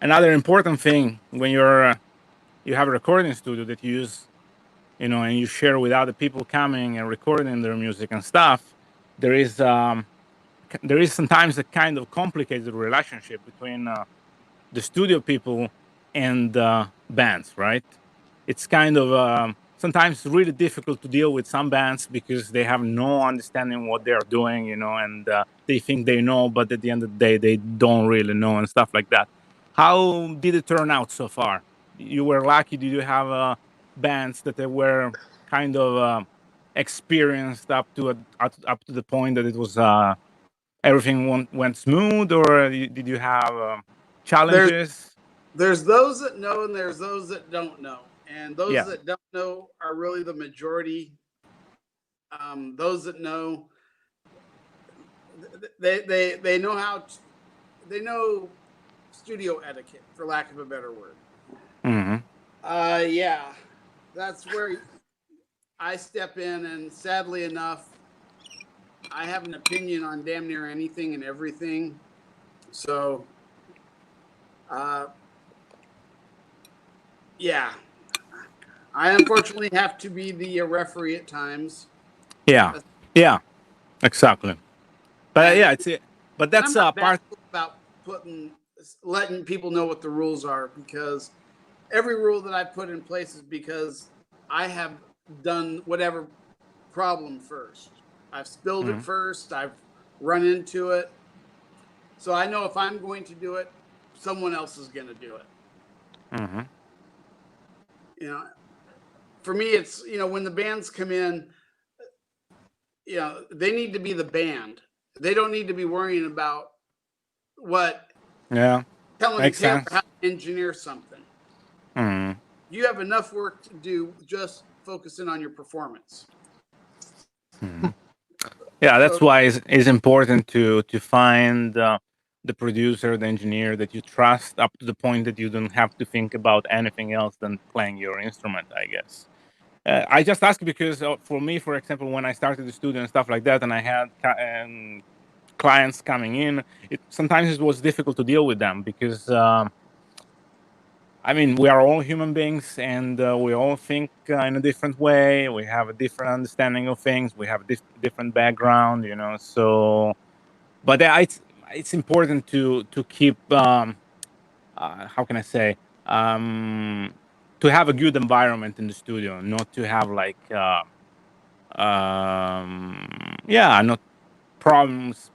A: another important thing when you have a recording studio that you use, and you share with other people coming and recording their music and stuff, there is sometimes a kind of complicated relationship between the studio people and bands, right? It's kind of sometimes really difficult to deal with some bands because they have no understanding what they're doing, and they think they know, but at the end of the day, they don't really know and stuff like that. How did it turn out so far? You were lucky. Did you have bands that they were kind of experienced up to the point that it was everything went smooth, or did you have challenges?
B: There's those that know and there's those that don't know, and those
A: Yeah.
B: that don't know are really the majority. Those that know, they know they know studio etiquette, for lack of a better word.
A: Mm-hmm.
B: Yeah, that's where I step in, and sadly enough, I have an opinion on damn near anything and everything. So, yeah, I unfortunately have to be the referee at times.
A: Yeah, exactly. But yeah, but that's
B: I'm not
A: part.
B: about letting people know what the rules are, because every rule that I put in place is because I have done whatever problem first. I've spilled it first. I've run into it. So I know if I'm going to do it, someone else is going to do it.
A: Mm-hmm.
B: For me, it's, when the bands come in, they need to be the band. They don't need to be worrying about telling Taylor how to engineer something.
A: Mm-hmm.
B: You have enough work to do just focusing on your performance.
A: Mm-hmm. Yeah, that's why it's important to find the producer, the engineer that you trust, up to the point that you don't have to think about anything else than playing your instrument, I guess. I just ask because for me, for example, when I started the studio and stuff like that, and I had clients coming in, sometimes it was difficult to deal with them because we are all human beings, and we all think in a different way. We have a different understanding of things. We have a different background, So, but it's important to keep how can I say, to have a good environment in the studio, not to have like not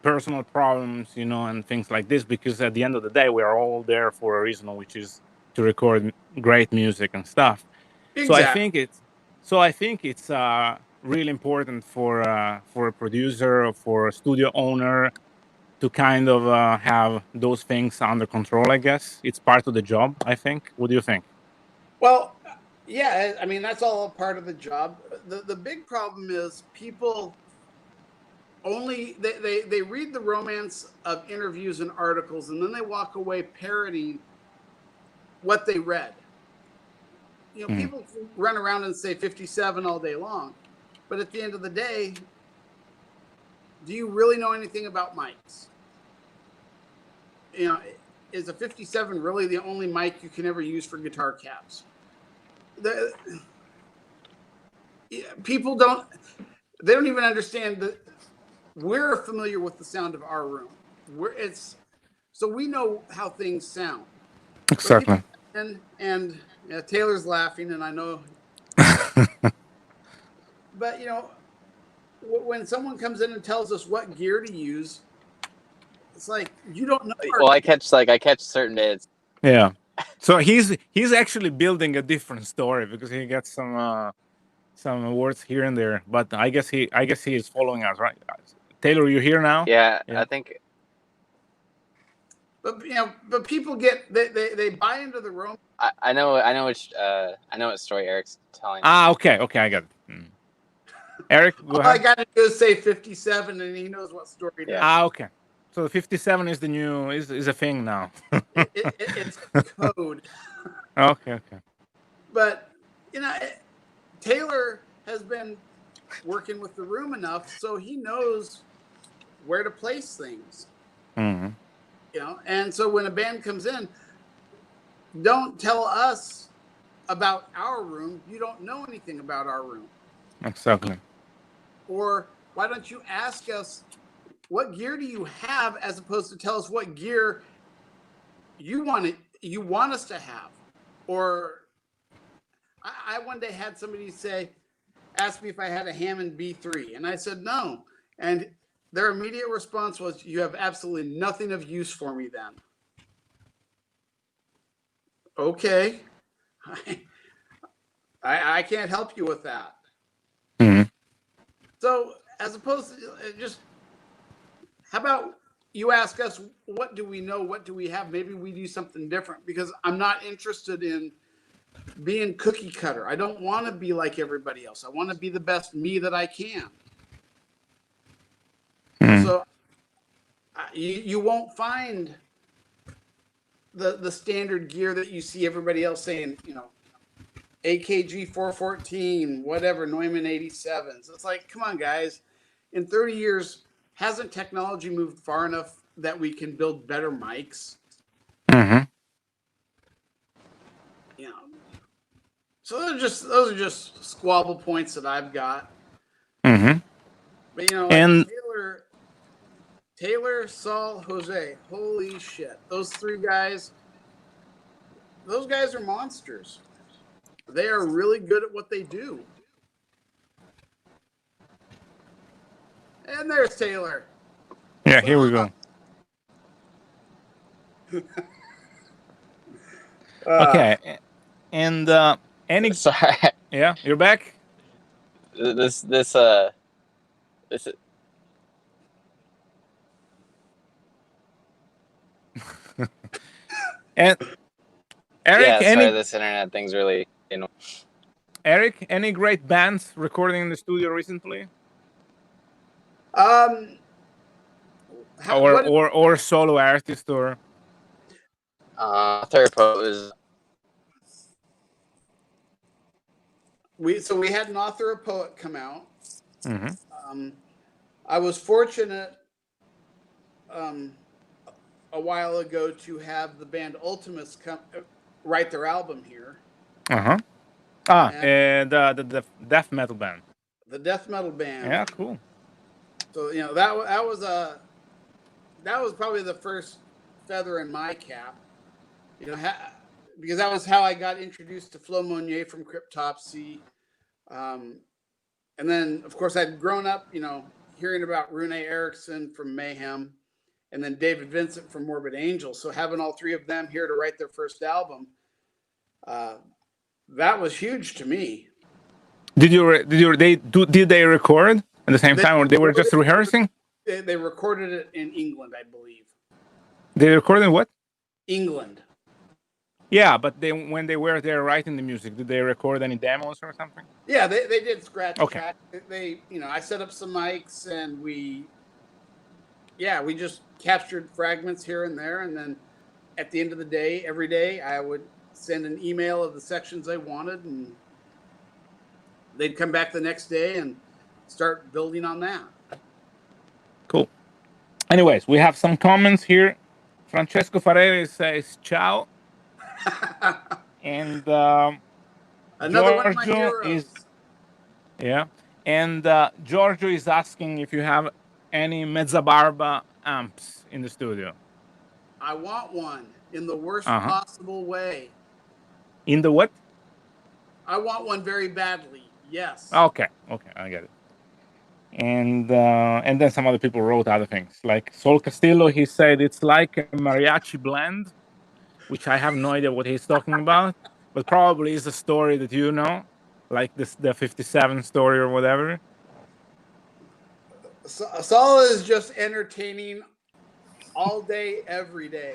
A: personal problems, and things like this, because at the end of the day, we are all there for a reason, which is to record great music and stuff.
B: Exactly.
A: So I think it's really important for a producer or for a studio owner to kind of have those things under control. I guess it's part of the job, I think. What do you think?
B: Well, yeah, that's all a part of the job. The big problem is people only they read the romance of interviews and articles, and then they walk away parroting what they read. People run around and say 57 all day long, but at the end of the day, do you really know anything about mics? Is a 57 really the only mic you can ever use for guitar caps? People don't even understand that we're familiar with the sound of our room. So we know how things sound.
A: Exactly.
B: And Taylor's laughing, and I know. But when someone comes in and tells us what gear to use, it's like, you don't know.
C: Well, I catch certain days.
A: Yeah. So he's actually building a different story because he gets some awards here and there. But I guess he is following us, right? Taylor, you here now?
C: Yeah, I think.
B: But but people get they buy into the romance.
C: I know what story Eric's telling.
A: Okay, I got it. Eric, go ahead.
B: All I got to do is say 57, and he knows what story it is.
A: Okay. So the 57 is the new is a thing now.
B: It's code.
A: Okay.
B: But Taylor has been working with the room enough, so he knows where to place things.
A: Mm-hmm.
B: And so when a band comes in, don't tell us about our room. You don't know anything about our room.
A: Exactly.
B: Or why don't you ask us, what gear do you have, as opposed to tell us what gear you want us to have? Or I one day had somebody ask me if I had a Hammond B3, and I said no. And their immediate response was, "You have absolutely nothing of use for me then." Okay. I can't help you with that.
A: Mm-hmm.
B: So as opposed to just, how about you ask us, what do we know? What do we have? Maybe we do something different, because I'm not interested in being cookie cutter. I don't want to be like everybody else. I want to be the best me that I can.
A: Mm-hmm.
B: So you won't find the standard gear that you see everybody else saying, AKG 414, whatever, Neumann 87s. It's like, come on, guys. In 30 years, hasn't technology moved far enough that we can build better mics?
A: Mm-hmm.
B: So those are just squabble points that I've got.
A: Mm-hmm.
B: But
A: and
B: Taylor, Saul, Jose, holy shit. Those three guys, those guys are monsters. They are really good at what they do. And there's Taylor.
A: Yeah, here we go. Okay. And any
C: Sorry.
A: Yeah, you're back?
C: This
A: And Eric,
C: this internet thing's really
A: Eric, any great bands recording in the studio recently? Or solo artist, or
C: Therapose.
B: We had an author, a poet come out.
A: Mm-hmm.
B: I was fortunate a while ago to have the band Ultimus come write their album here.
A: The death metal band.
B: The death metal band.
A: Yeah, cool.
B: So that was probably the first feather in my cap. Because that was how I got introduced to Flo Monnier from Cryptopsy. And then, of course, I'd grown up, hearing about Rune Eriksson from Mayhem, and then David Vincent from Morbid Angel. So having all three of them here to write their first album, that was huge to me.
A: Did they record at the same time, or they were just rehearsing?
B: They recorded it in England, I believe.
A: They recorded what?
B: England.
A: Yeah, but when they were there writing the music, did they record any demos or something?
B: Yeah, they did scratch
A: track.
B: They I set up some mics, and we just captured fragments here and there, and then at the end of the day, every day, I would send an email of the sections I wanted, and they'd come back the next day and start building on that.
A: Cool. Anyways, we have some comments here. Francesco Fareri says ciao. And
B: another one of my heroes.
A: And Giorgio is asking if you have any Mezzabarba amps in the studio.
B: I want one in the worst possible way.
A: In the what?
B: I want one very badly. Yes.
A: Okay, I get it. And then some other people wrote other things, like Sol Castillo. He said it's like a mariachi blend. which I have no idea what he's talking about, but probably is a story that you know, like the 57 story or whatever.
B: Saul is just entertaining all day, every day.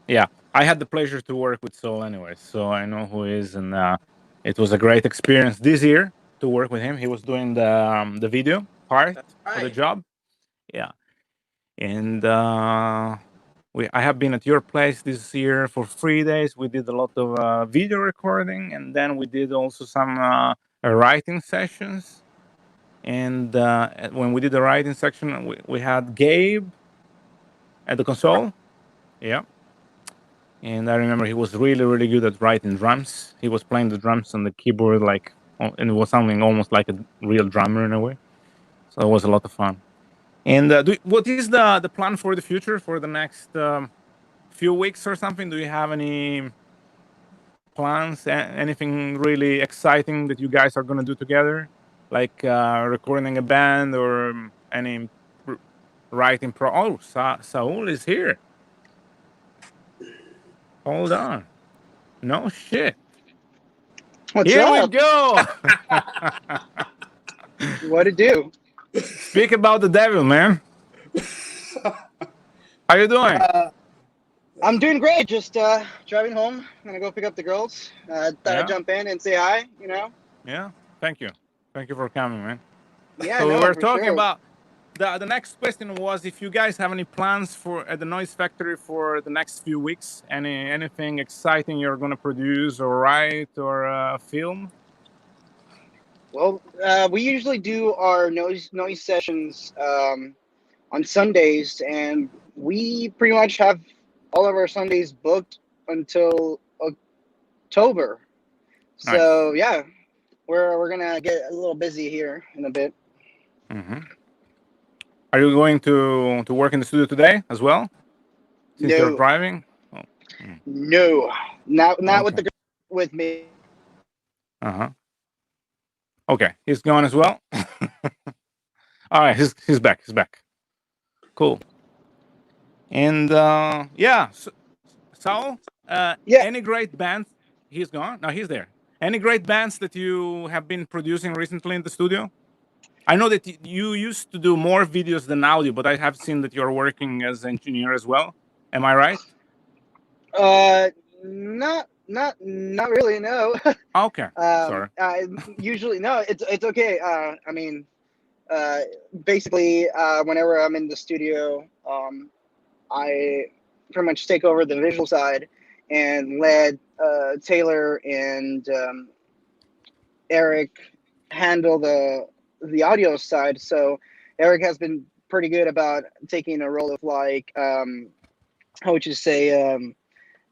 A: Yeah, I had the pleasure to work with Saul anyway, so I know who he is, and it was a great experience this year to work with him. He was doing the video part of the
B: Right.
A: job. Yeah, and I have been at your place this year for 3 days. We did a lot of video recording, and then we did also some writing sessions. And when we did the writing section, we had Gabe at the console. Yeah. And I remember he was really, really good at writing drums. He was playing the drums on the keyboard, and it was sounding almost like a real drummer in a way. So it was a lot of fun. And what is the plan for the future for the next few weeks or something? Do you have any plans? Anything really exciting that you guys are going to do together, like recording a band or any writing pro? Oh, Saul is here. Hold on. No shit.
D: What's
A: Here we
D: up?
A: go.
D: What to do?
A: Speak about the devil, man. How you doing?
D: I'm doing great. Just driving home. I'm gonna go pick up the girls. Thought I'd jump in and say hi. You know.
A: Yeah. Thank you. Thank you for coming, man.
D: Yeah.
A: So
D: no,
A: we were
D: for
A: talking
D: sure.
A: about the next question was if you guys have any plans for at the Noiz Factory for the next few weeks. Anything exciting you're gonna produce or write or film?
D: Well, we usually do our noise sessions on Sundays, and we pretty much have all of our Sundays booked until October. So
A: Nice.
D: yeah, we're gonna get a little busy here in a bit.
A: Mm-hmm. Are you going to work in the studio today as well? Since you're
D: No,
A: driving? Oh.
D: no, not
A: Okay.
D: with me.
A: Uh-huh. Okay. He's gone as well. All right, he's back. He's back. Cool. And yeah, Saul,
D: Yeah.
A: any great bands? He's gone. No, he's there. Any great bands that you have been producing recently in the studio? I know that you used to do more videos than audio, but I have seen that you're working as engineer as well. Am I right?
D: Not really. No.
A: Okay. Sorry.
D: Usually, no. It's okay. I mean, basically, whenever I'm in the studio, I pretty much take over the visual side and let Taylor and Eric handle the audio side. So Eric has been pretty good about taking a role of like how would you say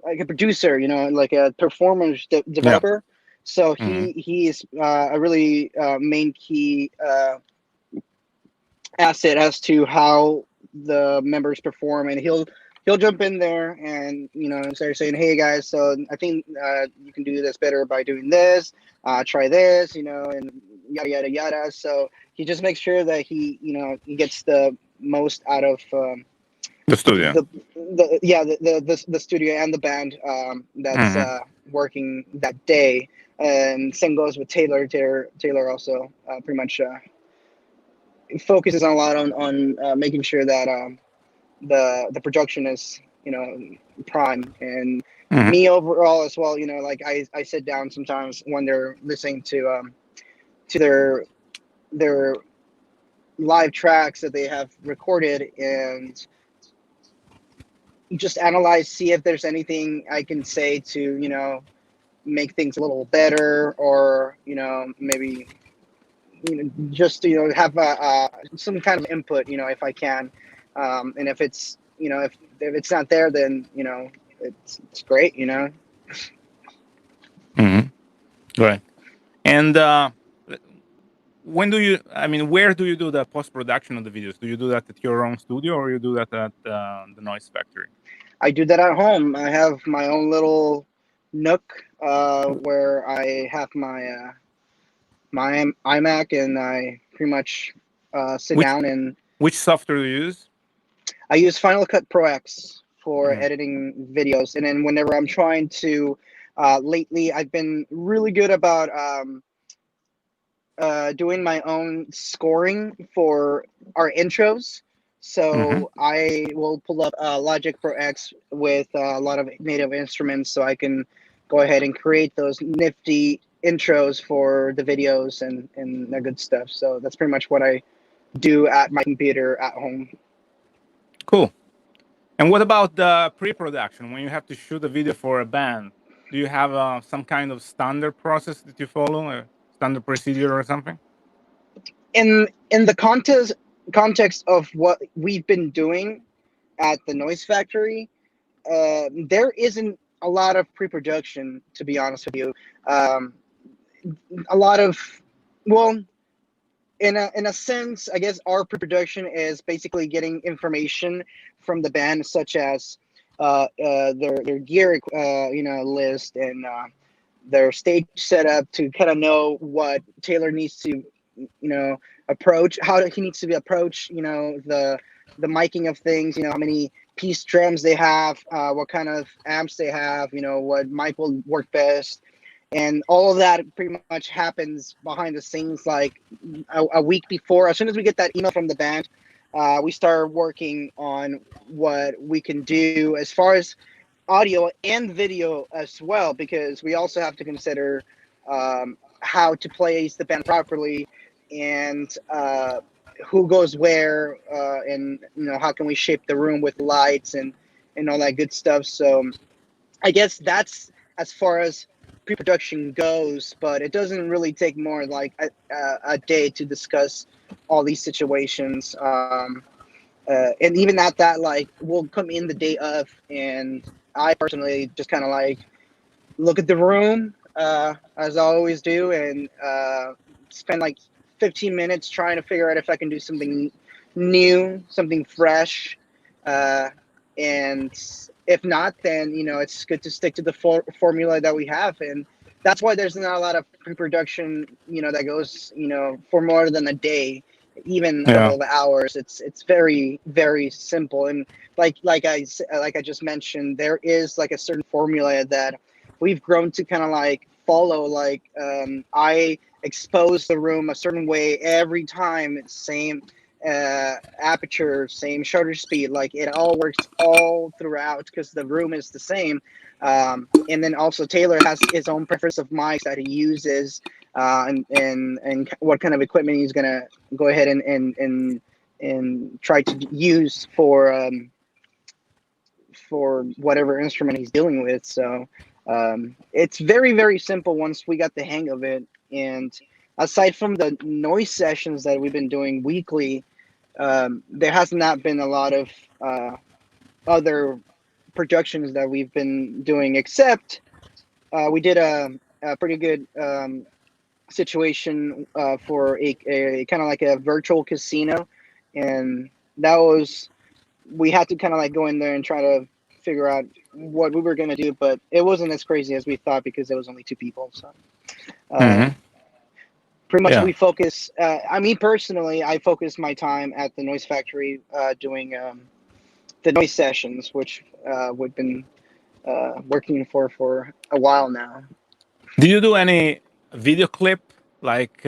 D: like a producer, you know, like a performance developer. So he's a really main key asset as to how the members perform, and he'll jump in there and start saying, hey guys, so I think you can do this better by doing this, try this, and yada yada yada. So he just makes sure that he gets the most out of
A: the studio.
D: The studio and the band that's working that day. And same goes with Taylor. Taylor also pretty much focuses a lot on making sure that the production is prime, and me overall as well. Like I sit down sometimes when they're listening to their live tracks that they have recorded, and just analyze, see if there's anything I can say to make things a little better, or maybe just have some kind of input, if I can, and if it's if it's not there, then it's great.
A: Right. And where do you do the post production of the videos? Do you do that at your own studio, or you do that at the Noiz Factory?
D: I do that at home. I have my own little nook where I have my my iMac, and I pretty much sit down and.
A: Which software do you use?
D: I use Final Cut Pro X for editing videos. And then whenever I'm trying to, lately I've been really good about doing my own scoring for our intros. So I will pull up Logic Pro X with a lot of native instruments, so I can go ahead and create those nifty intros for the videos and the good stuff. So that's pretty much what I do at my computer at home.
A: Cool. And what about the pre-production? When you have to shoot a video for a band, do you have some kind of standard process that you follow, a standard procedure or something?
D: In the context of what we've been doing at the Noiz Faktory, there isn't a lot of pre-production, to be honest with you. A lot of, well, in a sense, I guess our pre-production is basically getting information from the band, such as their gear, list, and their stage setup, to kind of know what Taylor needs to, approach, how he needs to be approached, the miking of things, how many piece drums they have, what kind of amps they have, what mic will work best. And all of that pretty much happens behind the scenes, like a week before. As soon as we get that email from the band, we start working on what we can do as far as audio and video as well, because we also have to consider how to place the band properly, and who goes where, and how can we shape the room with lights and all that good stuff. So I guess that's as far as pre-production goes, but it doesn't really take more like a day to discuss all these situations. And even at that, like, we'll come in the day of, and I personally just kind of like look at the room, as I always do, and spend like 15 minutes trying to figure out if I can do something new, something fresh. And if not, then, it's good to stick to the formula that we have. And that's why there's not a lot of pre-production, that goes, for more than a day, even a couple of hours. It's very, very simple. And like I just mentioned, there is like a certain formula that we've grown to kind of like follow. Like, I expose the room a certain way every time. It's same aperture, same shutter speed, like it all works all throughout because the room is the same. And then also Taylor has his own preference of mics that he uses, and what kind of equipment he's gonna go ahead and try to use for whatever instrument he's dealing with. So it's very, very simple once we got the hang of it. And aside from the noise sessions that we've been doing weekly, there has not been a lot of other productions that we've been doing, except we did a pretty good situation for a kind of like a virtual casino. And that was, we had to kind of like go in there and try to figure out what we were going to do, but it wasn't as crazy as we thought because there was only 2 people. So pretty much we focus, I mean, personally, I focus my time at the Noiz Faktory doing the noise sessions, which we've been working for a while now.
A: Do you do any video clip, like,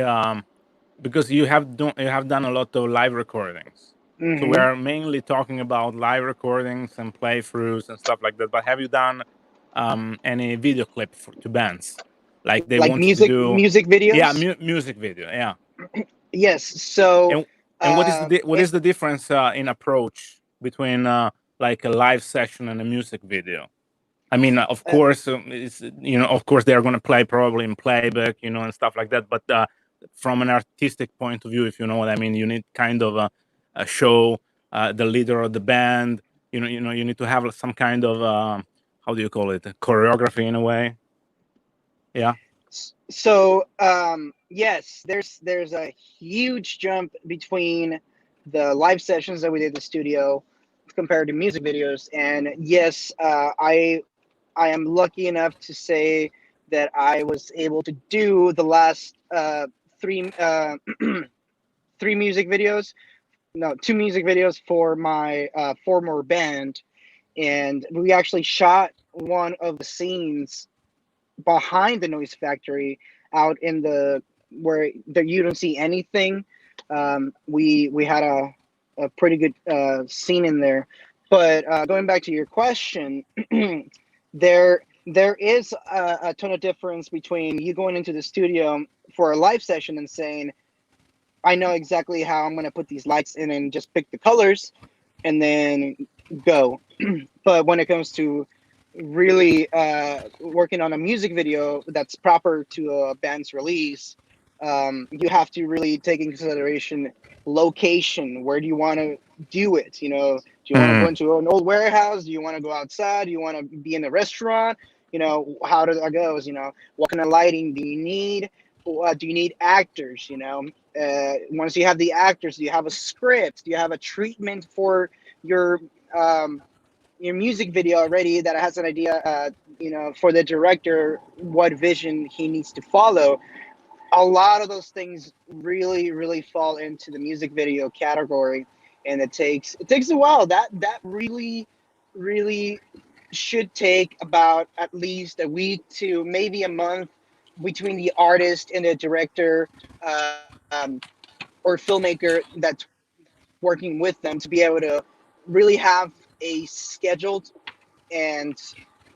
A: because you have done a lot of live recordings? So we are mainly talking about live recordings and playthroughs and stuff like that. But have you done any video clip to bands, like they want
D: music,
A: to do
D: music videos?
A: Yeah, music video. Yeah.
D: Yes. So
A: and what is the difference in approach between like a live session and a music video? I mean, of course, it's, of course they're going to play probably in playback, and stuff like that. But from an artistic point of view, if you know what I mean, you need kind of a show the leader of the band. You need to have some kind of how do you call it, a choreography in a way. Yeah.
D: So yes, there's a huge jump between the live sessions that we did in the studio compared to music videos. And yes, I am lucky enough to say that I was able to do the last 3 music videos, no, 2 music videos for my former band. and we actually shot one of the scenes behind the Noiz Factory out in the where you don't see anything. We had a pretty good scene in there. But going back to your question, there is a ton of difference between you going into the studio for a live session and saying, I know exactly how I'm going to put these lights in and just pick the colors and then go. But when it comes to really working on a music video that's proper to a band's release, you have to really take into consideration location. Where do you want to do it? You know, do you want to go into an old warehouse? Do you want to go outside? Do you want to be in a restaurant? You know, how does that goes? You know, what kind of lighting do you need? Do you need actors? You know, once you have the actors, do you have a script? Do you have a treatment for your music video already that has an idea, you know, for the director, what vision he needs to follow? A lot of those things really fall into the music video category, and it takes a while. That really should take about at least a week to maybe a month between the artist and the director, or filmmaker that's working with them, to be able to really have a scheduled and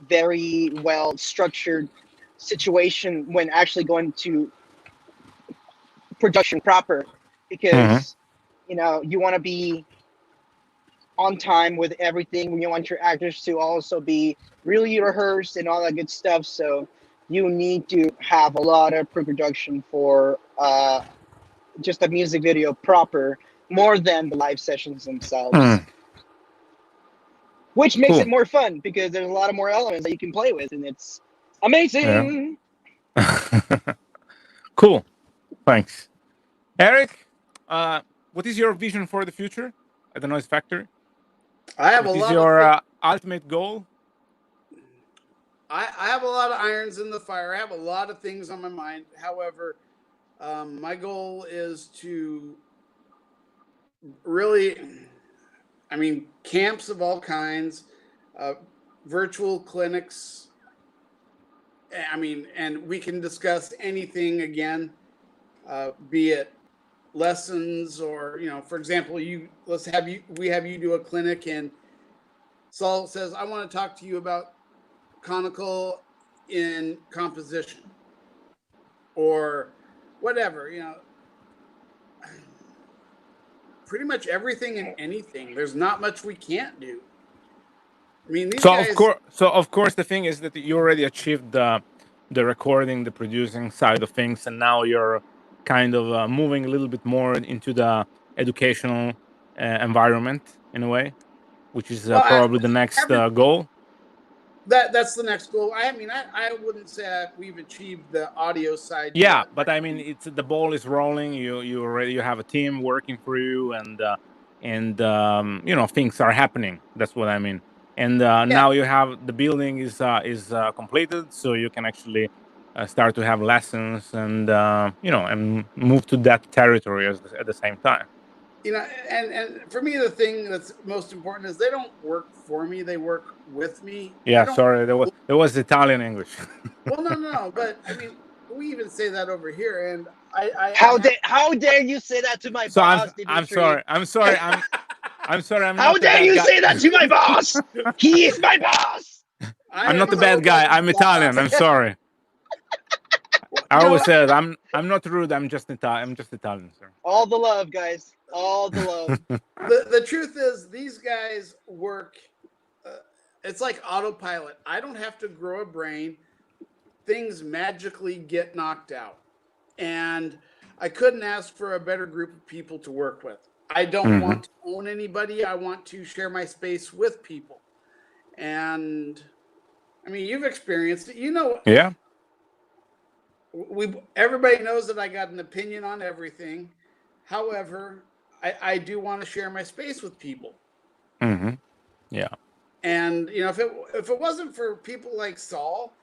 D: very well structured situation when actually going to production proper, because you know, you want to be on time with everything. You want your actors to also be really rehearsed and all that good stuff. So you need to have a lot of pre-production for just a music video proper, more than the live sessions themselves. Which makes it more fun because there's a lot of more elements that you can play with, and it's amazing.
A: Yeah. Cool. Thanks. Eric, what is your vision for the future at the Noiz Factory?
B: I have
A: what
B: a
A: is
B: lot
A: your
B: of
A: ultimate goal?
B: I have a lot of irons in the fire. I have a lot of things on my mind. However, my goal is to really, I mean, camps of all kinds, virtual clinics. I mean, and we can discuss anything again, be it lessons or, you know, for example, we have you do a clinic and Saul says, I want to talk to you about conical in composition or whatever, you know, pretty much everything and anything. There's not much we can't do. I mean, these guys...
A: of course, the thing is that you already achieved the recording, the producing side of things, and now you're kind of moving a little bit more into the educational environment in a way, which is probably the next goal.
B: That's the next goal. I mean, I wouldn't say we've achieved the audio side
A: yet.
B: But
A: I mean, it's the ball is rolling. You already have a team working for you, and you know, things are happening. That's what I mean. And now you have the building is completed, so you can actually start to have lessons and you know, and move to that territory at the same time.
B: You know, and for me, the thing that's most important is they don't work for me; they work with me.
A: Yeah, sorry, there was Italian English.
B: Well, no, but I mean, we even say that over here, and
D: how dare you say that to my boss?
A: I'm sorry. I'm sorry.
D: How dare you say that to my boss? He is my boss.
A: I'm not the bad guy. I'm Italian. I'm sorry. I always said I'm not rude. I'm just Italian, sir.
D: All the love, guys. All the love.
B: The truth is, these guys work. It's like autopilot. I don't have to grow a brain. Things magically get knocked out, and I couldn't ask for a better group of people to work with. I don't want to own anybody. I want to share my space with people, and I mean, you've experienced it. You know.
A: Yeah.
B: Everybody knows that I got an opinion on everything. However, I do want to share my space with people.
A: Yeah.
B: And you know, if it wasn't for people like Saul,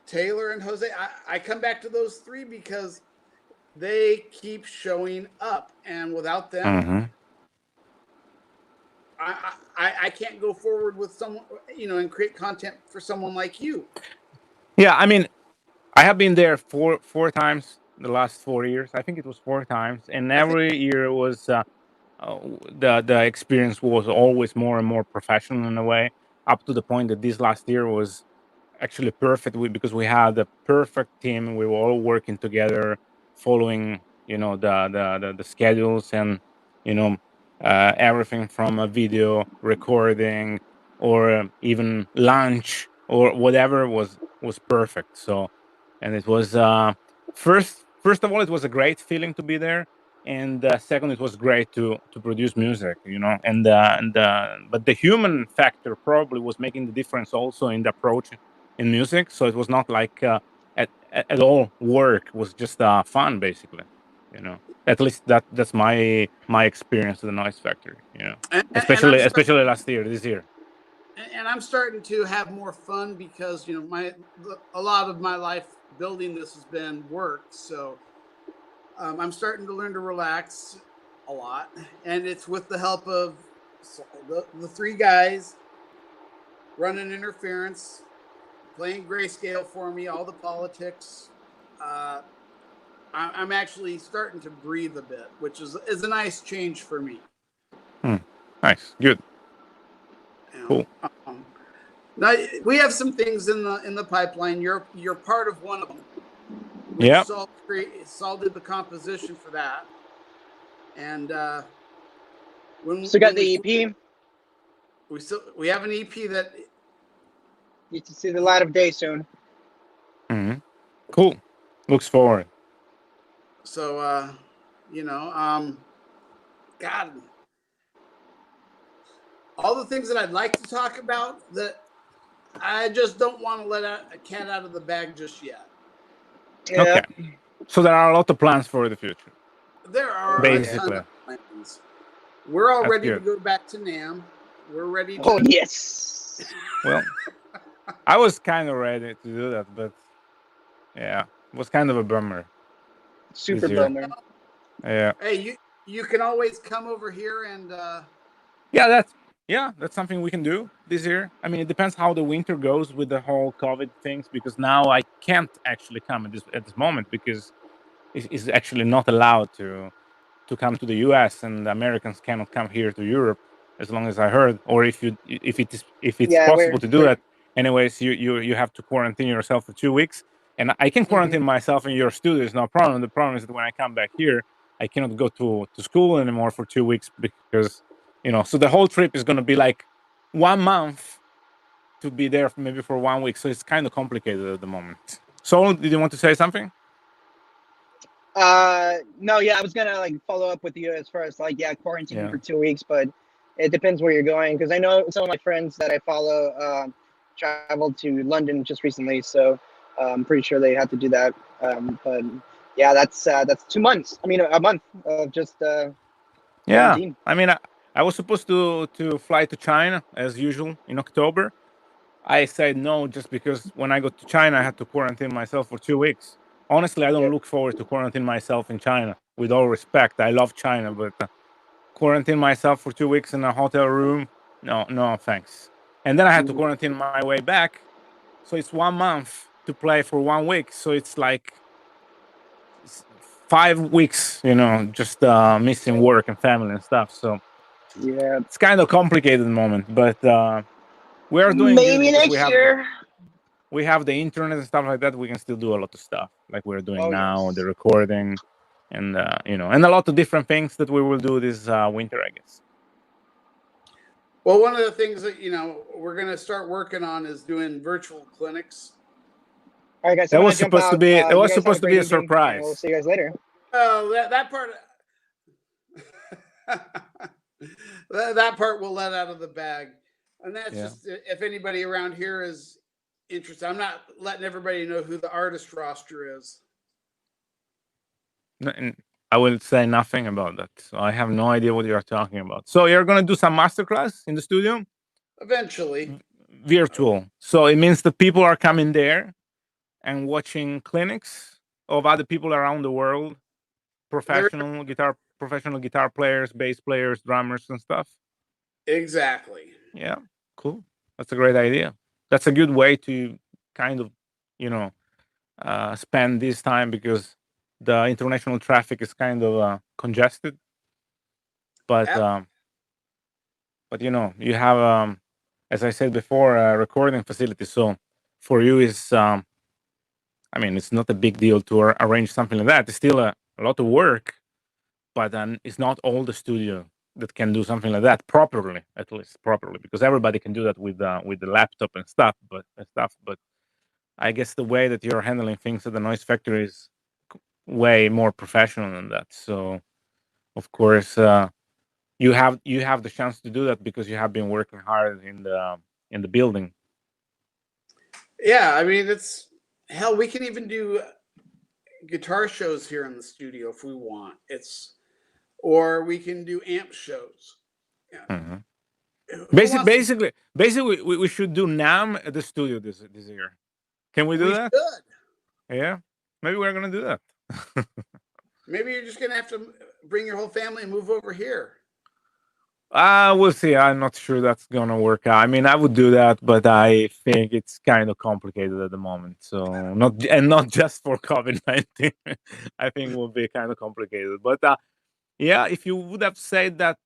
B: Taylor, and Jose, I come back to those three because they keep showing up, and without them, I can't go forward with someone, and create content for someone like you.
A: Yeah, I mean, I have been there four times the last 4 years. I think it was 4 times, and every year was the experience was always more and more professional in a way, up to the point that this last year was actually perfect because we had a perfect team. We were all working together, following the schedules, and you know everything from a video recording or even lunch or whatever was perfect. So, and it was first of all, it was a great feeling to be there, and second, it was great to produce music, but the human factor probably was making the difference also in the approach in music. So it was not like at all work. It was just fun, basically. At least that's my experience with the Noise Factory.
B: And
A: Especially last year, this year.
B: And I'm starting to have more fun because a lot of my life building this has been work. So I'm starting to learn to relax a lot, and it's with the help of the three guys running interference, playing grayscale for me, all the politics. I'm actually starting to breathe a bit, which is a nice change for me.
A: Nice, good, cool.
B: Now we have some things in the pipeline. You're part of one of them.
A: Yeah.
B: Saul did the composition for that, and
D: got the EP.
B: We have an EP that
D: needs to see the light of day soon.
A: Mm-hmm. Cool. Looks forward.
B: So God, all the things that I'd like to talk about, that I just don't want to let a cat out of the bag just yet.
D: Yeah.
A: Okay. So there are a lot of plans for the future.
B: There are
A: basically
B: a ton of plans. We're all ready to go back to NAMM. We're ready to.
D: Oh yes.
A: Well, I was kind of ready to do that, but yeah, it was kind of a bummer.
D: Super bummer.
A: Yeah.
B: Hey, you can always come over here and.
A: That's something we can do this year. I mean, it depends how the winter goes with the whole COVID things, because now I can't actually come at this moment because it's actually not allowed to come to the U.S. and Americans cannot come here to Europe, as long as I heard. Or if it's possible to do that, anyways, you have to quarantine yourself for 2 weeks. And I can quarantine myself in your studio, is no problem. The problem is that when I come back here, I cannot go to school anymore for 2 weeks because, so the whole trip is going to be like 1 month to be there maybe for 1 week. So it's kind of complicated at the moment. So did you want to say something?
D: No, yeah, I was gonna follow up with you as far as quarantine for 2 weeks, but it depends where you're going, because I know some of my friends that I follow traveled to London just recently, so I'm pretty sure they had to do that. But yeah, that's 2 months. I mean, a month of just quarantine.
A: I mean, I was supposed to fly to China as usual in October. I said no just because when I go to China, I had to quarantine myself for 2 weeks. Honestly, I don't look forward to quarantine myself in China. With all respect, I love China, but quarantine myself for 2 weeks in a hotel room, no, thanks. And then I had to quarantine my way back, so it's 1 month to play for 1 week. So it's like 5 weeks, just missing work and family and stuff. So
D: yeah,
A: it's kind of complicated moment, but we are doing
D: maybe next year.
A: We have the internet and stuff like that. We can still do a lot of stuff like we're doing now, the recording, and and a lot of different things that we will do this winter, I guess.
B: Well, one of the things that we're going to start working on is doing virtual clinics.
D: All right, guys.
A: That was supposed to be. It was supposed to be a surprise.
D: We'll see you guys later.
B: Oh, that part. that part we'll let out of the bag, and that's just if anybody around here is interested. I'm not letting everybody know who the artist roster is.
A: I will say nothing about that. So I have no idea what you're talking about. So you're going to do some masterclass in the studio?
B: Eventually.
A: Virtual. So it means that people are coming there and watching clinics of other people around the world, professional guitar players, bass players, drummers and stuff.
B: Exactly.
A: Yeah, cool. That's a great idea. That's a good way to kind of, you know, spend this time because the international traffic is kind of congested. But you know, you have as I said before, a recording facility. So for you is I mean, it's not a big deal to arrange something like that. It's still a lot of work, but it's not all the studio that can do something like that properly, at least properly, because everybody can do that with the laptop and stuff. But I guess the way that you're handling things at the Noise Factory is way more professional than that. So of course you have the chance to do that because you have been working hard in the building.
B: Yeah, I mean, it's hell. We can even do guitar shows here in the studio if we want. Or we can do amp shows. Yeah.
A: Mm-hmm. Basically, we should do NAM at the studio this year. Can we do that?
B: Should.
A: Yeah, maybe we're gonna do that.
B: Maybe you're just gonna have to bring your whole family and move over here.
A: We'll see. I'm not sure that's gonna work out. I mean, I would do that, but I think it's kind of complicated at the moment. So not just for COVID-19. I think it will be kind of complicated. But yeah, if you would have said that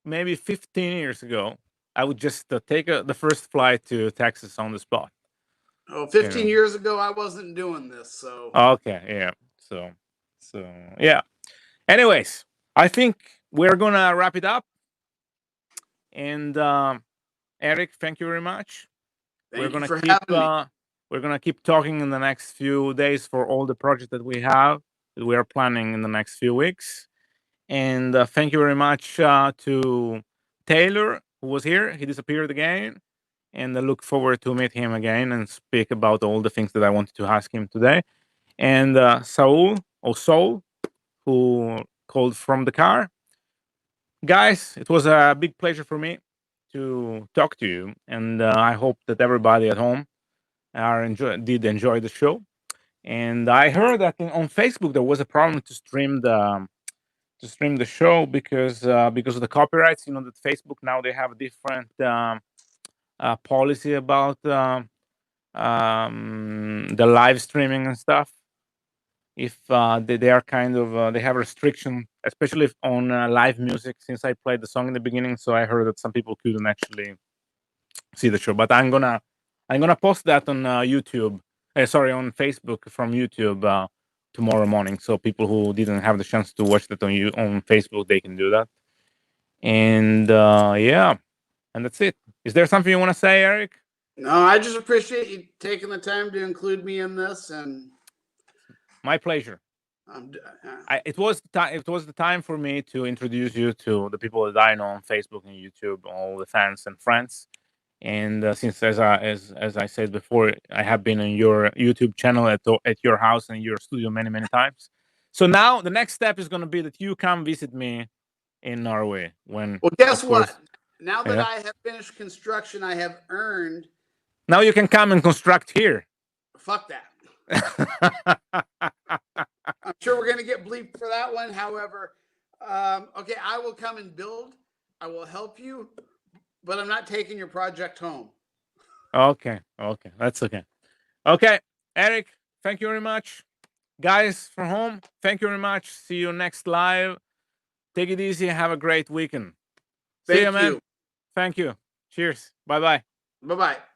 A: maybe 15 years ago, I would just take the first flight to Texas on the spot.
B: Oh, 15 years ago, I wasn't doing this. So
A: okay, yeah. So yeah. Anyways, I think we're gonna wrap it up. And Eric, thank you very much.
B: Thank you for having me.
A: We're gonna keep talking in the next few days for all the projects that we have that we are planning in the next few weeks. And thank you very much to Taylor, who was here. He disappeared again, and I look forward to meet him again and speak about all the things that I wanted to ask him today. And Saul, who called from the car. Guys, it was a big pleasure for me to talk to you, and I hope that everybody at home did enjoy the show. And I heard that on Facebook there was a problem to stream the show because of the copyrights. You know that Facebook now they have a different policy about the live streaming and stuff. If they are kind of they have restriction, especially on live music. Since I played the song in the beginning, so I heard that some people couldn't actually see the show. But I'm gonna post that on YouTube. Sorry, on Facebook from YouTube tomorrow morning. So people who didn't have the chance to watch that on Facebook, they can do that. And yeah, and that's it. Is there something you want to say, Eric?
B: No, I just appreciate you taking the time to include me in this, and
A: my pleasure. It was the time for me to introduce you to the people that I know on Facebook and YouTube, all the fans and friends. And since, as I said before, I have been on your YouTube channel at your house and your studio many times. So now the next step is going to be that you come visit me in Norway. Well,
B: guess what? Now that I have finished construction, I have earned.
A: Now you can come and construct here.
B: Fuck that. I'm sure we're going to get bleeped for that one. However, okay, I will come and build. I will help you, but I'm not taking your project home.
A: Okay, that's okay. Okay, Eric, thank you very much. Guys from home, thank you very much. See you next live. Take it easy. Have a great weekend. See you, man. Thank you. Cheers. Bye-bye.
B: Bye-bye.